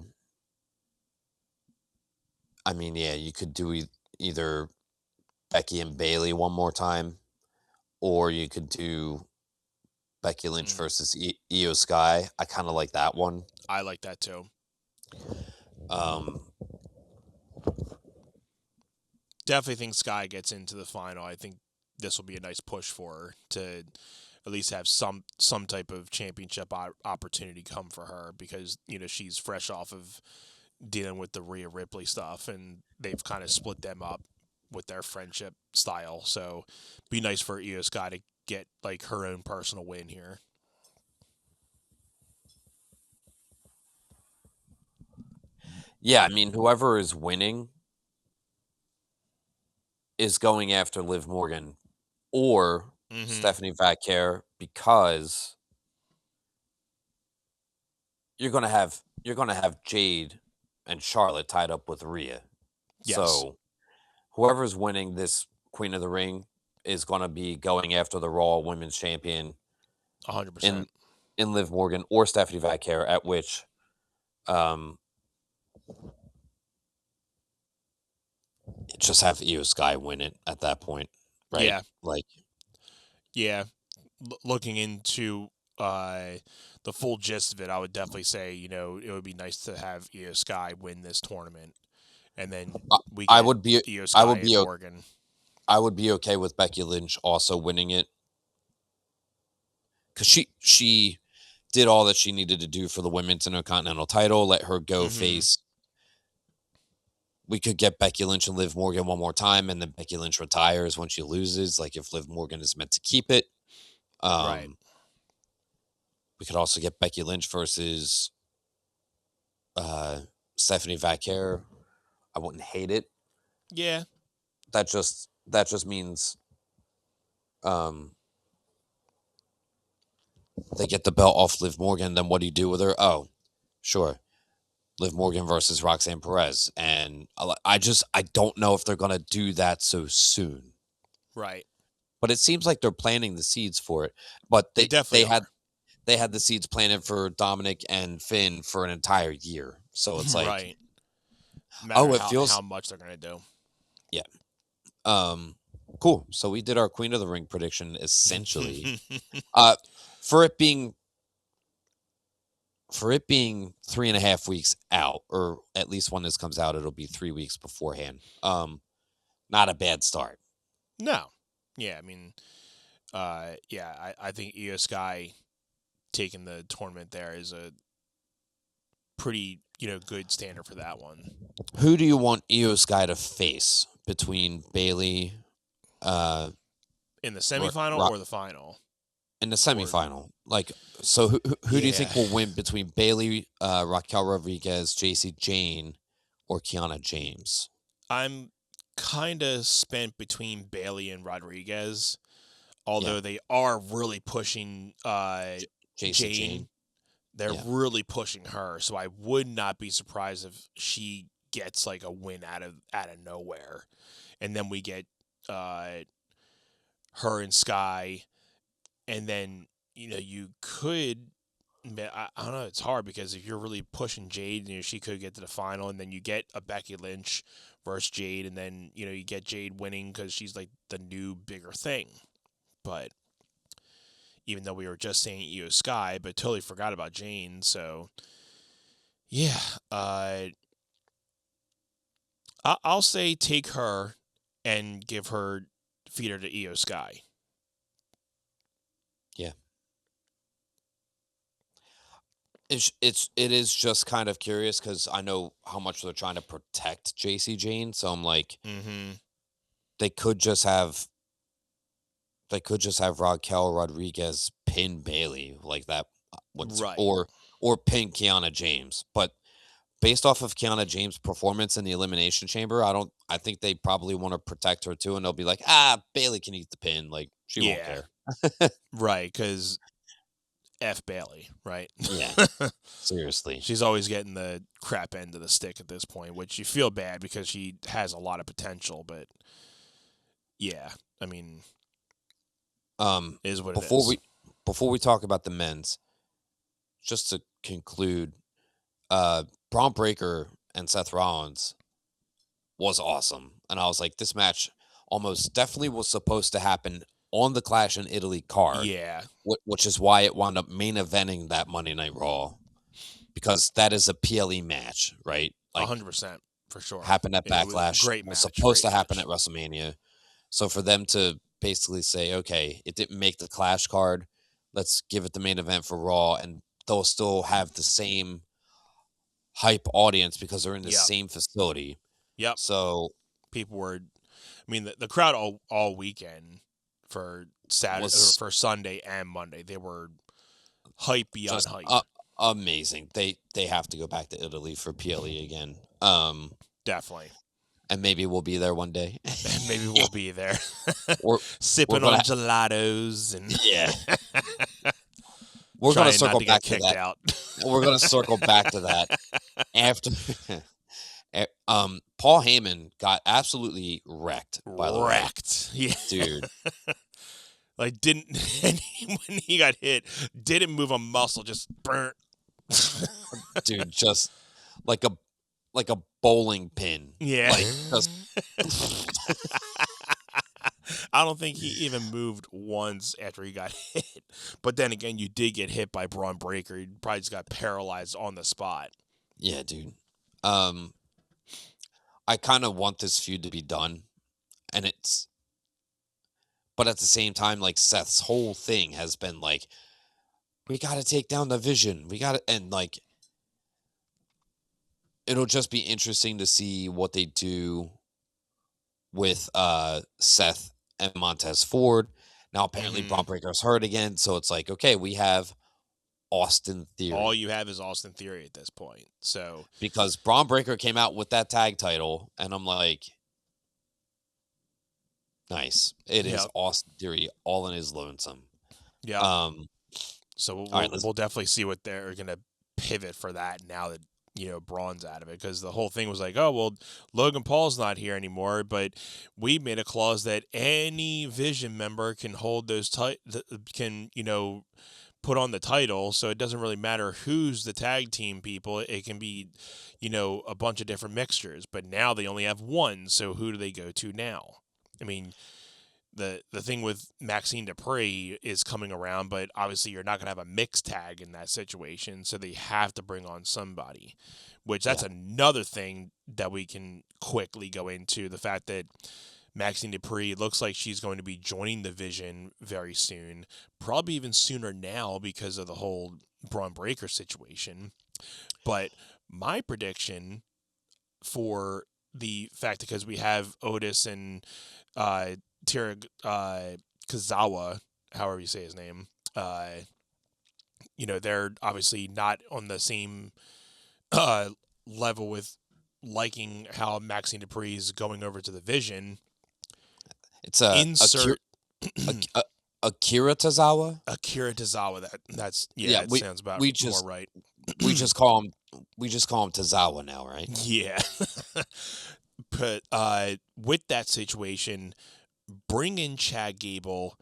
I mean, yeah, you could do either Becky and Bailey one more time, or you could do Becky Lynch versus Io Sky. I kind of like that one. I like that too. Definitely think Sky gets into the final. I think this will be a nice push for her to at least have some type of championship opportunity come for her, because she's fresh off of dealing with the Rhea Ripley stuff, and they've kind of split them up with their friendship style. So be nice for Io Sky to get like her own personal win here. Yeah, I mean, whoever is winning is going after Liv Morgan or Stephanie Valkyria, because you're gonna have you're gonna have Jade and Charlotte tied up with Rhea. Yes. So whoever's winning this Queen of the Ring is gonna be going after the Raw Women's Champion 100%. in Liv Morgan or Stephanie Vaquer, at which just have Io Sky win it at that point, right? Yeah. Like, yeah, looking into the full gist of it, I would definitely say, it would be nice to have Io Sky win this tournament, and then we get I would be Io Sky and Morgan. I would be okay with Becky Lynch also winning it, because she did all that she needed to do for the women's Intercontinental title. Let her go face. We could get Becky Lynch and Liv Morgan one more time, and then Becky Lynch retires when she loses. Like, if Liv Morgan is meant to keep it, Right. We could also get Becky Lynch versus Stephanie Vaquer. I wouldn't hate it. Yeah. That just means they get the belt off Liv Morgan. Then what do you do with her? Oh, sure. Liv Morgan versus Roxanne Perez. And I don't know if they're going to do that so soon. Right. But it seems like they're planting the seeds for it. But they had the seeds planted for Dominic and Finn for an entire year. So it's like, right. It feels how much they're going to do. Yeah. Cool. So we did our Queen of the Ring prediction essentially. For it being 3.5 weeks out, or at least when this comes out, it'll be 3 weeks beforehand. Not a bad start. No. Yeah, I mean, I think Io Sky taking the tournament there is a pretty, good standard for that one. Who do you want Io Sky to face between Bayley? In the semifinal or the final? In the semifinal. So who do you think will win between Bayley, Raquel Rodriguez, JC Jane, or Kiana James? I'm kind of spent between Bayley and Rodriguez, although they are really pushing JC Jane. They're really pushing her, so I would not be surprised if she gets like a win out of nowhere, and then we get her and Sky, and then you could. I don't know. It's hard because if you're really pushing Jade, she could get to the final, and then you get a Becky Lynch versus Jade, and then you get Jade winning because she's like the new bigger thing. But even though we were just saying Io Sky, but totally forgot about Jane. So yeah, I'll say take her and feed her to Io Sky. Yeah. It is just kind of curious because I know how much they're trying to protect JC Jane, so I'm like, they could just have Raquel Rodriguez pin Bayley like that, or pin Kiana James. But based off of Kiana James' performance in the Elimination Chamber, I think they probably want to protect her too, and they'll be like, Bayley can eat the pin, like she won't care, right? Because F Bayley, right? Yeah, seriously. She's always getting the crap end of the stick at this point, which you feel bad because she has a lot of potential, but yeah, I mean, is what it is. Before we talk about the men's, just to conclude, Braun Breaker and Seth Rollins was awesome, and I was like, this match almost definitely was supposed to happen on the Clash in Italy card. Yeah. Which is why it wound up main eventing that Monday Night Raw, because that is a PLE match, right? Like 100%, for sure. Happened at Backlash. Great match. Was supposed to happen at WrestleMania. So for them to basically say, okay, it didn't make the Clash card, let's give it the main event for Raw, and they'll still have the same hype audience because they're in the same facility. Yep. So people were, the crowd all weekend for Saturday, for Sunday and Monday, they were hype beyond hype. Amazing. They have to go back to Italy for PLE again. Definitely. And maybe we'll be there one day. Maybe we'll be there. Or sipping on gelatos and We're going to trying not circle to back get to kicked that. out. We're going to circle back to that after. Paul Heyman got absolutely wrecked. By the way, Yeah, dude. Like didn't and when he got hit, didn't move a muscle, just burnt. Dude, just like a bowling pin. Yeah. Like just I don't think he even moved once after he got hit. But then again, you did get hit by Braun Breaker. You probably just got paralyzed on the spot. yeah, dude. I kind of want this feud to be done, and but at the same time, like Seth's whole thing has been like, we got to take down the Vision. We got to, and like, it'll just be interesting to see what they do with Seth and Montez Ford. Now, apparently, Braun Breaker's hurt again, so it's like, okay, we have Austin Theory. All you have is Austin Theory at this point. So because Braun Breaker came out with that tag title, and I'm like, nice. It is Austin Theory all in his lonesome. Yeah. So we'll definitely see what they're going to pivot for that now that, Braun's out of it, because the whole thing was like, oh, well, Logan Paul's not here anymore, but we made a clause that any Vision member can hold those put on the title, so it doesn't really matter who's the tag team people. It can be, a bunch of different mixtures, but now they only have one, so who do they go to now? I mean, the thing with Maxine Dupree is coming around, but obviously you're not going to have a mixed tag in that situation, so they have to bring on somebody, which that's another thing that we can quickly go into, the fact that Maxine Dupree looks like she's going to be joining the Vision very soon, probably even sooner now because of the whole Braun Breaker situation. But my prediction for the fact, because we have Otis and Tira Kazawa, however you say his name, they're obviously not on the same level with liking how Maxine Dupree is going over to the Vision. It's Akira Tozawa. Akira Tozawa. That sounds about more right. we just call him Tozawa now, right? Yeah. But with that situation, bring in Chad Gable,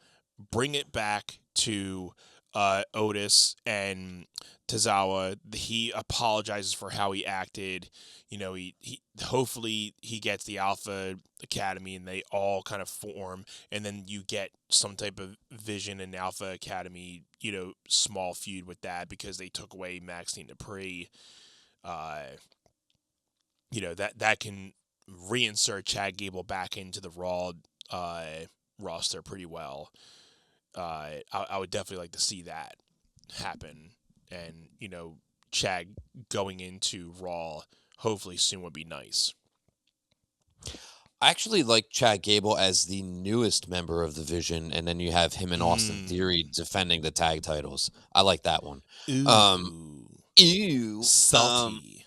bring it back to Otis and Tozawa. He apologizes for how he acted. He hopefully he gets the Alpha Academy and they all kind of form, and then you get some type of Vision and Alpha Academy, small feud with that, because they took away Maxine Dupree. That can reinsert Chad Gable back into the Raw roster pretty well. I would definitely like to see that happen, and Chad going into Raw hopefully soon would be nice. I actually like Chad Gable as the newest member of the Vision, and then you have him and Austin Theory defending the tag titles. I like that one. Ew. Salty.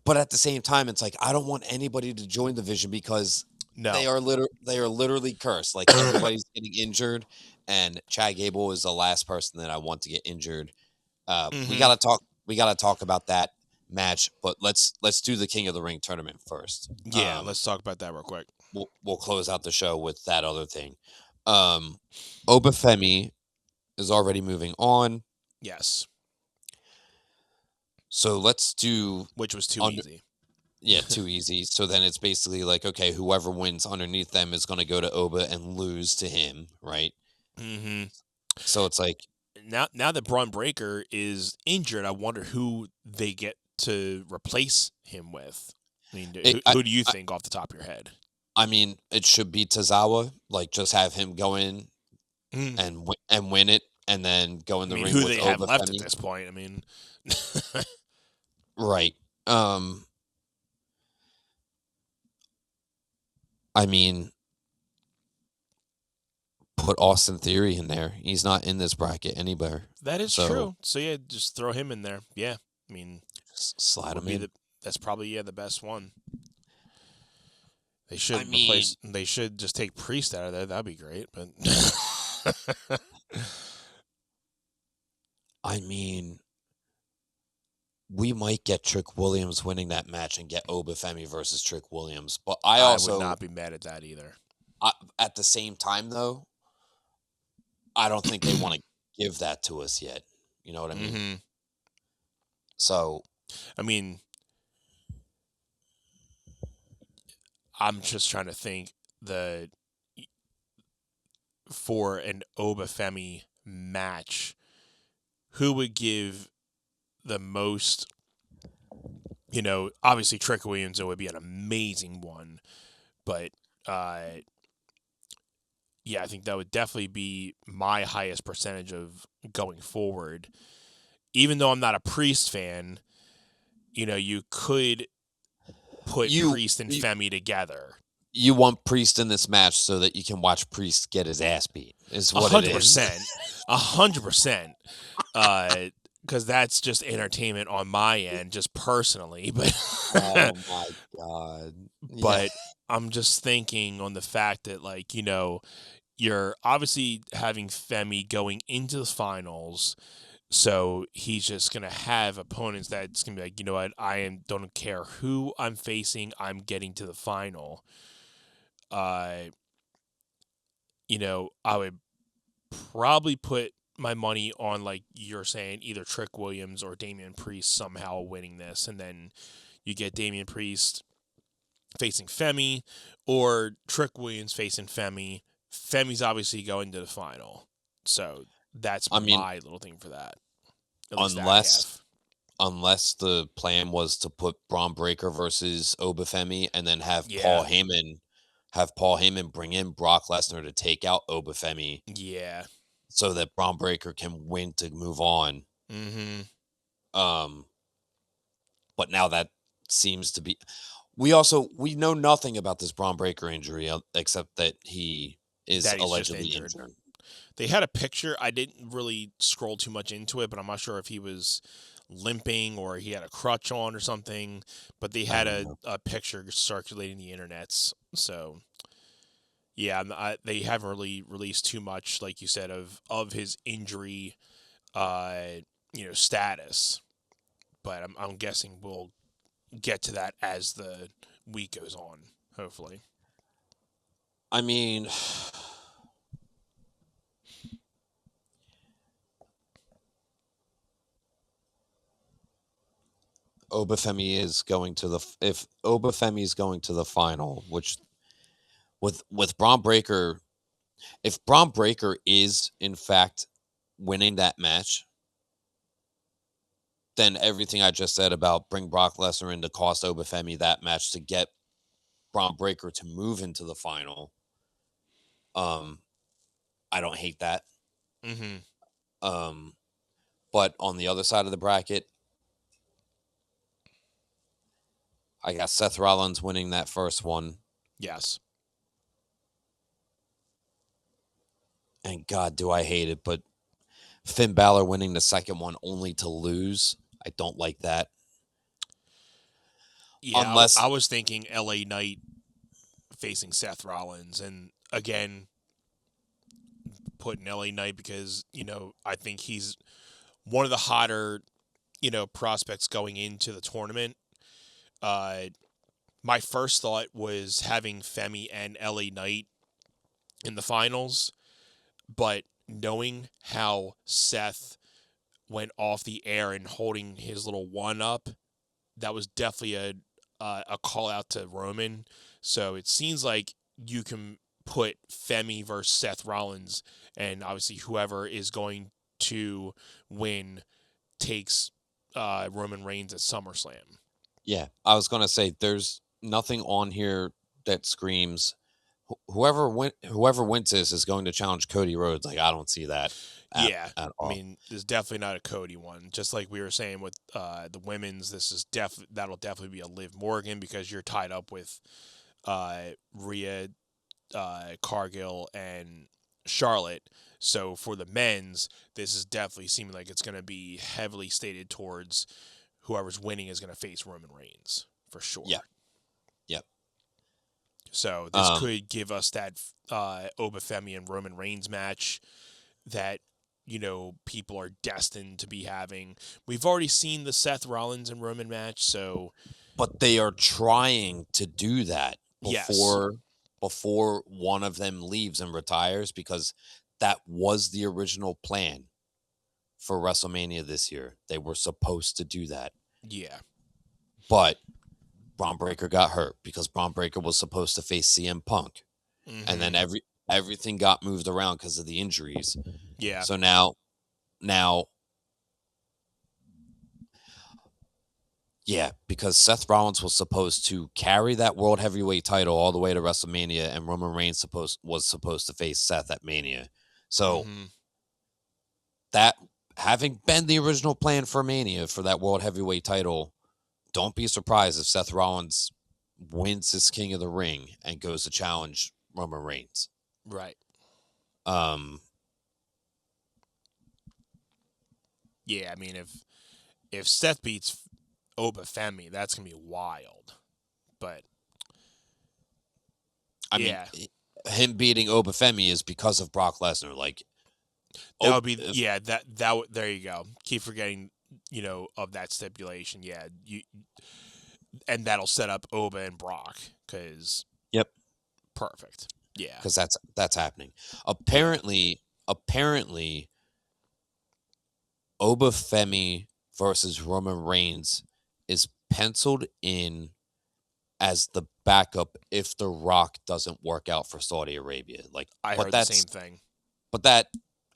But at the same time, it's like, I don't want anybody to join the Vision, because they are literally cursed. Like, everybody's getting injured, and Chad Gable is the last person that I want to get injured. We gotta talk about that match, but let's do the King of the Ring tournament first. Yeah, let's talk about that real quick. We'll close out the show with that other thing. Obafemi is already moving on. Yes. So let's do... Which was too easy. Yeah, too easy. So then it's basically like, okay, whoever wins underneath them is going to go to Oba and lose to him, right? Mm-hmm. So it's like... Now that Braun Breaker is injured, I wonder who they get to replace him with. I mean, who do you think off the top of your head? I mean, it should be Tozawa. Like, just have him go in and win it, and then go in the ring who with they Oba have left Femi. at this point. I mean... Right. I mean, put Austin Theory in there. He's not in this bracket anywhere. That is true. So yeah, just throw him in there. Yeah, I mean, slide him in. That's probably the best one. They should I mean, replace. They should just take Priest out of there. That'd be great. But I mean, we might get Trick Williams winning that match and get Obafemi versus Trick Williams. But I would not be mad at that either. At the same time, though, I don't think they want to give that to us yet. You know what I mean? Mm-hmm. So, I mean, I'm just trying to think for an Obafemi match, who would give the most? Obviously Trick Williams, it would be an amazing one, but yeah, I think that would definitely be my highest percentage of going forward. Even though I'm not a Priest fan, you could put Priest and Femi together. You want Priest in this match so that you can watch Priest get his ass beat. Is what 100%, it is. 100%. Because that's just entertainment on my end, just personally. But oh my god! But I'm just thinking on the fact that, like, you're obviously having Femi going into the finals, so he's just gonna have opponents that's gonna be like, you know what, don't care who I'm facing, I'm getting to the final. I would probably put my money on, like you're saying, either Trick Williams or Damian Priest somehow winning this, and then you get Damian Priest facing Femi, or Trick Williams facing Femi. Femi's obviously going to the final, so that's my little thing for that. At least unless the plan was to put Braun Breaker versus Obafemi, and then have Paul Heyman bring in Brock Lesnar to take out Obafemi. Yeah. So that Braun Breaker can win to move on. Mm-hmm. But now that seems to be. We know nothing about this Braun Breaker injury except that he is allegedly injured. They had a picture. I didn't really scroll too much into it, but I'm not sure if he was limping or he had a crutch on or something. But they had a picture circulating the internets. So, yeah, they haven't really released too much, like you said, of his injury, status. But I'm guessing we'll get to that as the week goes on, hopefully. I mean, Obafemi is going to if Obafemi is going to the final, which with Braun Breaker, if Braun Breaker is in fact winning that match, then everything I just said about bring Brock Lesnar in to cost Obafemi that match to get Braun Breaker to move into the final. I don't hate that. Mm-hmm. But on the other side of the bracket, I got Seth Rollins winning that first one. Yes. And God, do I hate it, but Finn Balor winning the second one only to lose. I don't like that. Yeah, I was thinking LA Knight facing Seth Rollins, and again, putting LA Knight because, I think he's one of the hotter, prospects going into the tournament. My first thought was having Femi and LA Knight in the finals, but knowing how Seth went off the air and holding his little one up, that was definitely a call out to Roman. So it seems like you can put Femi versus Seth Rollins, and obviously whoever is going to win takes Roman Reigns at SummerSlam. Yeah, I was going to say there's nothing on here that screams whoever wins this is going to challenge Cody Rhodes. Like, I don't see that. At all. I mean, there's definitely not a Cody one. Just like we were saying with the women's, this is that'll definitely be a Liv Morgan because you're tied up with Rhea, Cargill, and Charlotte. So for the men's, this is definitely seeming like it's going to be heavily stated towards whoever's winning is going to face Roman Reigns for sure. Yeah. Yep. So this could give us that Obafemi and Roman Reigns match that, people are destined to be having. We've already seen the Seth Rollins and Roman match, so... But they are trying to do that Yes. before one of them leaves and retires, because that was the original plan for WrestleMania this year. They were supposed to do that. Yeah. But Braun Breaker got hurt because Braun Breaker was supposed to face CM Punk. Mm-hmm. And then everything got moved around because of the injuries. Yeah. So now, yeah, because Seth Rollins was supposed to carry that World Heavyweight title all the way to WrestleMania, and Roman Reigns was supposed to face Seth at Mania. So that having been the original plan for Mania for that World Heavyweight title, don't be surprised if Seth Rollins wins his King of the Ring and goes to challenge Roman Reigns. Right. Yeah, I mean, if Seth beats Obafemi, that's gonna be wild. But I mean, him beating Obafemi is because of Brock Lesnar. Like that would be there you go. Keep forgetting, of that stipulation. Yeah, and that'll set up Oba and Brock because perfect. Yeah, because that's happening. Apparently, Obafemi versus Roman Reigns is penciled in as the backup if The Rock doesn't work out for Saudi Arabia. Like, I heard the same thing. But that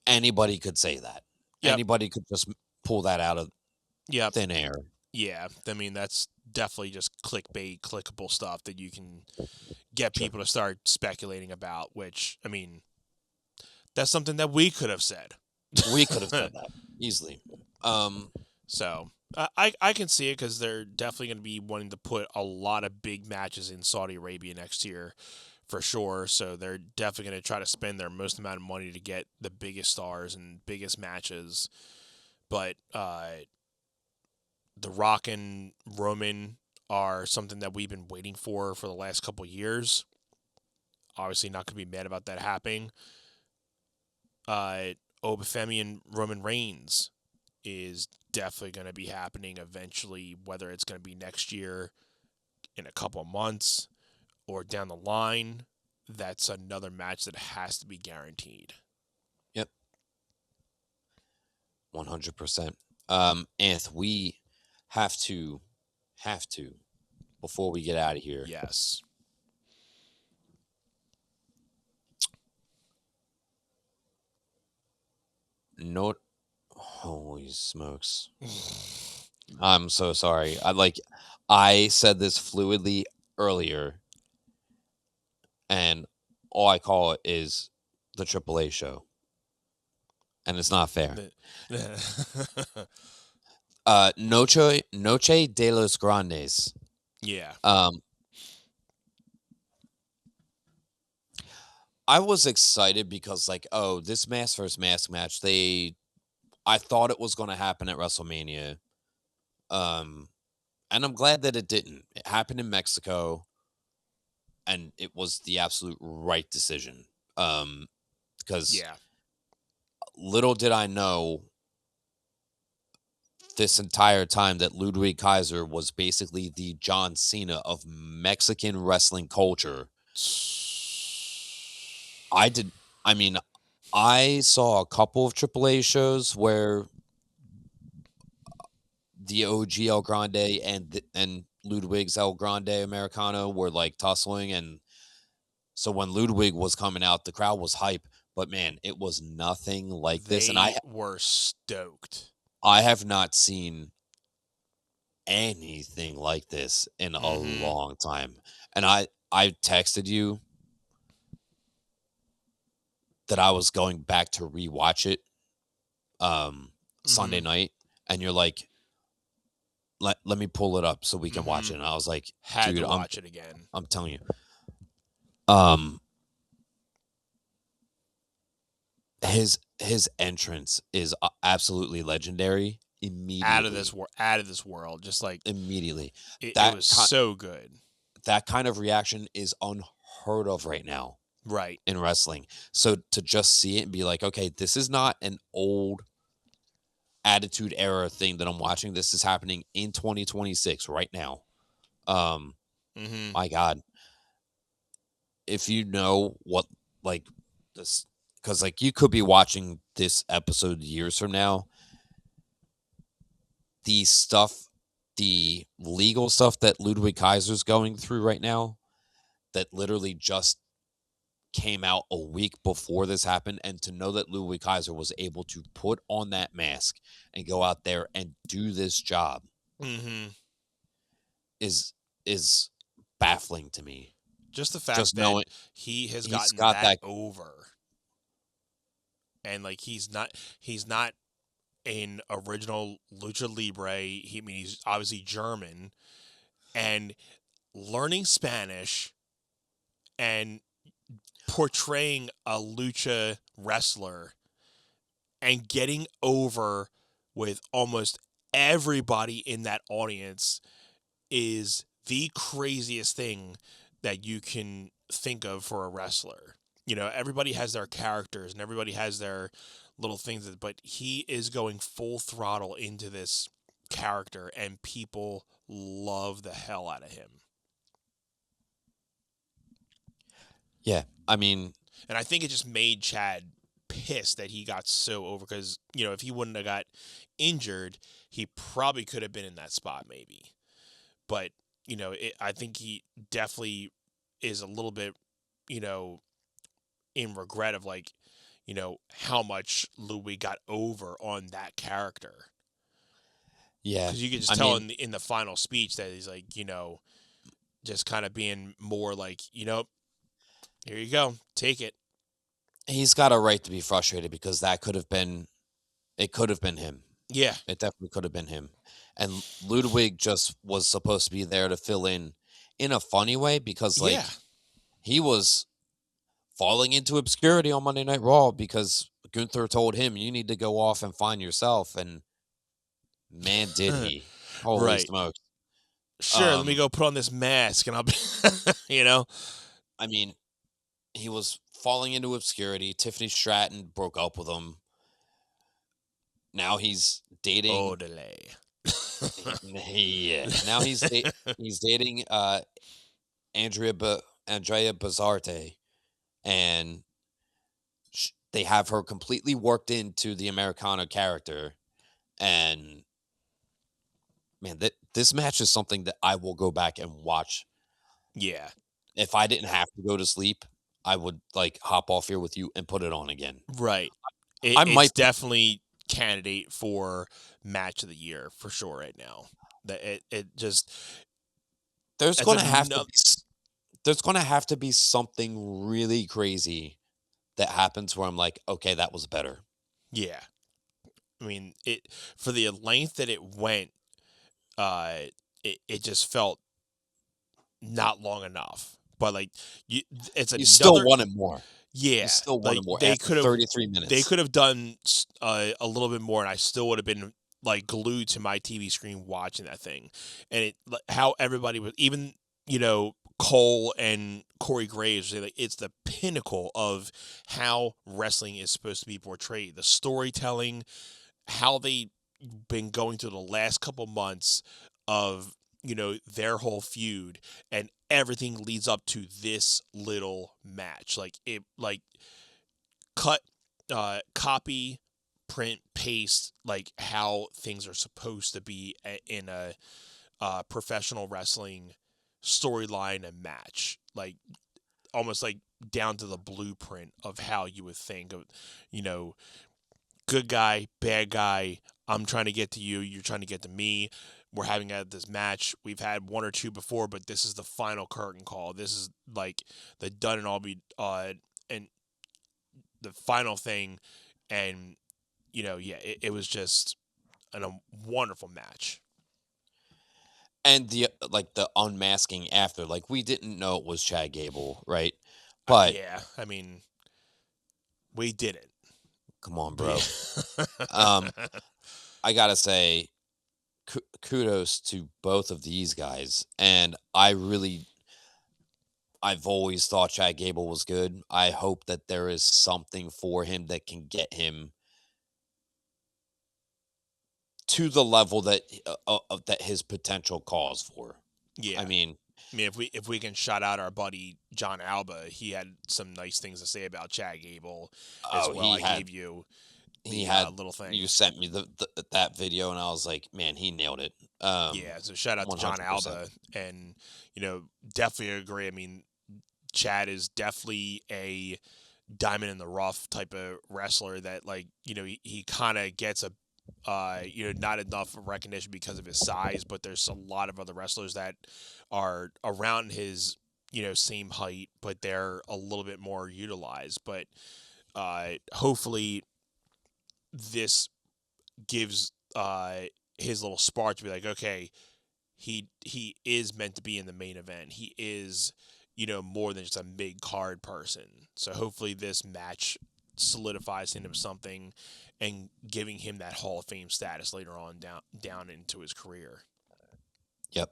anybody could say that. Yep. Anybody could just pull that out of thin air. Yeah, I mean, that's definitely just clickable stuff that you can get people to start speculating about, which, I mean, that's something that we could have said. We could have said that easily. So I can see it because they're definitely going to be wanting to put a lot of big matches in Saudi Arabia next year for sure. So they're definitely going to try to spend their most amount of money to get the biggest stars and biggest matches. But The Rock and Roman are something that we've been waiting for the last couple of years. Obviously not going to be mad about that happening. Obafemi and Roman Reigns is definitely going to be happening eventually, whether it's going to be next year, in a couple of months, or down the line. That's another match that has to be guaranteed. Yep. 100%. Anth, we have to, before we get out of here. Yes. Holy smokes. I'm so sorry. I said this fluidly earlier, and all I call it is the AAA show. And it's not fair. Noche de los Grandes. Yeah. I was excited because, this mask versus mask match, I thought it was going to happen at WrestleMania. And I'm glad that it didn't. It happened in Mexico, and it was the absolute right decision. Because little did I know this entire time that Ludwig Kaiser was basically the John Cena of Mexican wrestling culture. I saw a couple of AAA shows where the OG El Grande and Ludwig's El Grande Americano were tussling, and so when Ludwig was coming out, the crowd was hype. But man, it was nothing like this, and I were stoked. I have not seen anything like this in a long time, and I texted you that I was going back to rewatch it Sunday night, and you're like, let me pull it up so we can watch it. And I was like, had to watch it again. I'm telling you. His entrance is absolutely legendary. Immediately. Out of this world. Just like immediately. It was so good. That kind of reaction is unheard of right now Right. in wrestling. So to just see it and be like, okay, this is not an old Attitude Era thing that I'm watching. This is happening in 2026 right now. Mm-hmm. My God, if you know what like this, because like you could be watching this episode years from now. The stuff, the legal stuff that Ludwig Kaiser's going through right now, that literally just came out a week before this happened, and to know that Ludwig Kaiser was able to put on that mask and go out there and do this job Mm-hmm. is baffling to me. Just the fact Just that knowing he has he's gotten got that that. over, and like he's not an original lucha libre. He's obviously German, and learning Spanish and portraying a lucha wrestler and getting over with almost everybody in that audience is the craziest thing that you can think of for a wrestler. You know, everybody has their characters and everybody has their little things, but he is going full throttle into this character and people love the hell out of him. Yeah, I mean, And I think it just made Chad pissed that he got so over because, you know, if he wouldn't have got injured, he probably could have been in that spot maybe. But, you know, I think he definitely is a little bit, you know, in regret of like, you know, how much Louis got over on that character. yeah, Because you could just I tell mean, in the final speech that he's like, you know, just kind of being more like, you know, here you go, take it. he's got a right to be frustrated because that could have been, it could have been him. Yeah. It definitely could have been him. And Ludwig just was supposed to be there to fill in a funny way because like Yeah. he was falling into obscurity on Monday Night Raw because Gunther told him you need to go off and find yourself, and man did he. Holy Right. smokes. Sure, let me go put on this mask and I'll be, you know? I mean, he was falling into obscurity. Tiffany Stratton broke up with him. Now he's dating. Delay. Yeah. Now he's dating Andrea Bazarte, and they have her completely worked into the Americana character. And man, this match is something that I will go back and watch. Yeah. If I didn't have to go to sleep, I would like hop off here with you and put it on again. Right. I It's might definitely candidate for match of the year for sure right now. That it just there's as going to have ano- to be there's going to have to be something really crazy that happens where I'm like, okay, that was better. yeah. I mean, it for the length that it went, it just felt not long enough. But like it's You another still wanted more. yeah. You still Like wanted more they after could have 33 minutes. They could have done a little bit more, and I still would have been like glued to my TV screen watching that thing. And it how everybody was, even you know Cole and Corey Graves, like it's the pinnacle of how wrestling is supposed to be portrayed. The storytelling, how they been going through the last couple months of their whole feud, and everything leads up to this little match. Like it, like cut, copy, print, paste, like how things are supposed to be in a professional wrestling storyline and match. Like almost like down to the blueprint of how you would think of, you know, good guy, bad guy. I'm trying to get to you. You're trying to get to me. We're having this match. We've had one or two before, but this is the final curtain call. This is like the done and all be and the final thing. And it was just a wonderful match. And the unmasking after, like we didn't know it was Chad Gable, right? But yeah, I mean, we did it. Come on, bro. I gotta say, kudos to both of these guys, and I I've always thought Chad Gable was good. I hope that there is something for him that can get him to the level that that his potential calls for. Yeah. I mean, if we can shout out our buddy John Alba, he had some nice things to say about Chad Gable as well. I gave you the little thing. You sent me that video, and I was like, man, he nailed it. Yeah, so shout out to John 100%. Alba, and definitely agree. I mean, Chad is definitely a diamond in the rough type of wrestler that, like, he kind of gets a not enough recognition because of his size, but there's a lot of other wrestlers that are around his same height, but they're a little bit more utilized. But hopefully this gives his little spark to be like, okay, he is meant to be in the main event. He is more than just a mid card person. So hopefully this match solidifies him something and giving him that Hall of Fame status later on down into his career. Yep.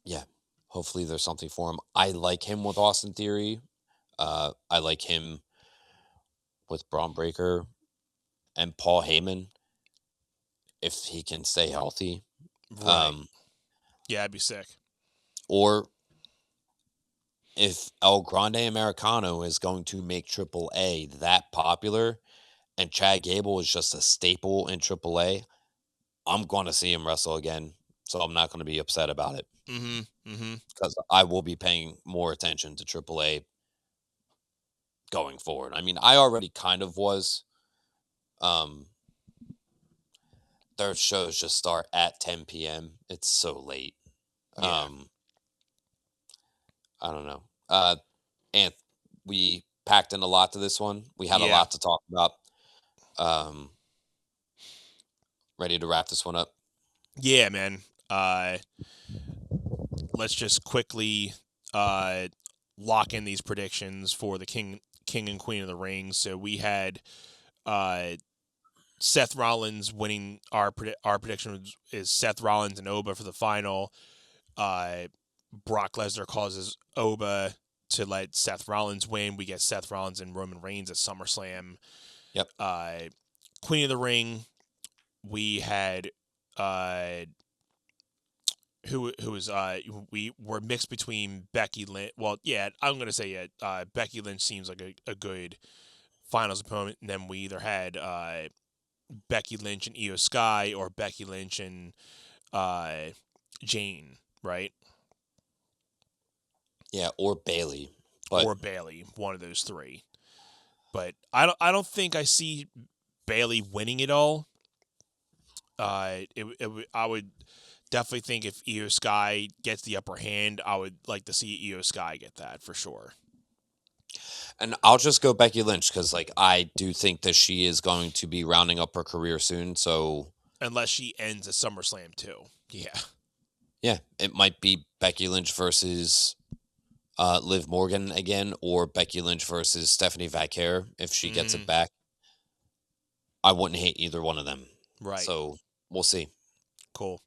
Yeah. Hopefully there's something for him. I like him with Austin Theory. I like him with Braun Breaker and Paul Heyman if he can stay healthy. Right. Yeah, I'd be sick. Or if El Grande Americano is going to make AAA that popular and Chad Gable is just a staple in AAA, I'm going to see him wrestle again. So I'm not going to be upset about it. Because I will be paying more attention to AAA going forward. I mean, I already kind of was. Their shows just start at 10 p.m. It's so late. Yeah. I don't know. And we packed in a lot to this one. We had a lot to talk about. Ready to wrap this one up? Yeah, man. Let's just quickly lock in these predictions for the King and Queen of the Ring. So we had Seth Rollins winning. Our prediction is Seth Rollins and Oba for the final. Brock Lesnar causes Oba to let Seth Rollins win. We get Seth Rollins and Roman Reigns at SummerSlam. Yep. Queen of the Ring, we had who was we were mixed between Becky Lynch. Well, yeah, I'm gonna say Becky Lynch seems like a good finals opponent, and then we either had Becky Lynch and Io Sky or Becky Lynch and Jane, right? Yeah, or Bailey. Or Bailey, one of those three. But I don't think I see Bailey winning it all. I would definitely think if Io Sky gets the upper hand, I would like to see Io Sky get that for sure. And I'll just go Becky Lynch because, like, I do think that she is going to be rounding up her career soon. So unless she ends at SummerSlam too, yeah, it might be Becky Lynch versus Liv Morgan again, or Becky Lynch versus Stephanie Vaquer if she gets it back. I wouldn't hate either one of them. Right. So we'll see. Cool.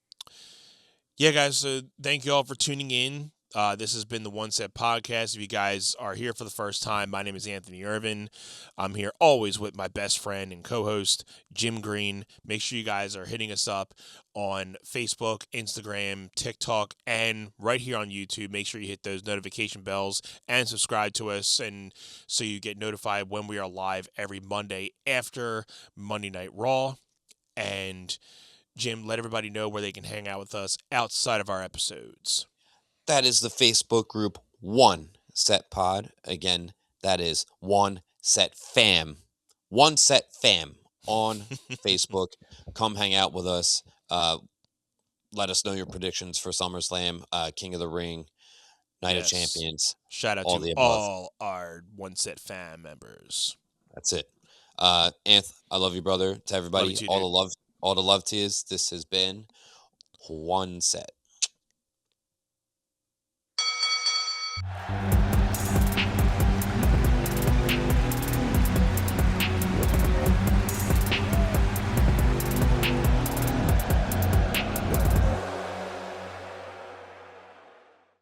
Yeah, guys. So thank you all for tuning in. This has been the One Set Podcast. If you guys are here for the first time, my name is Anthony Irvin. I'm here always with my best friend and co-host, Jim Green. Make sure you guys are hitting us up on Facebook, Instagram, TikTok, and right here on YouTube. Make sure you hit those notification bells and subscribe to us, and so you get notified when we are live every Monday after Monday Night Raw. And Jim, let everybody know where they can hang out with us outside of our episodes. That is the Facebook group One Set Pod. Again, that is One Set Fam. One Set Fam on Facebook. Come hang out with us. Let us know your predictions for SummerSlam, King of the Ring, Night of Champions. Shout out to all our One Set Fam members. That's it. Anth, I love you, brother. To everybody, Love you too, all the love to you. This has been One Set.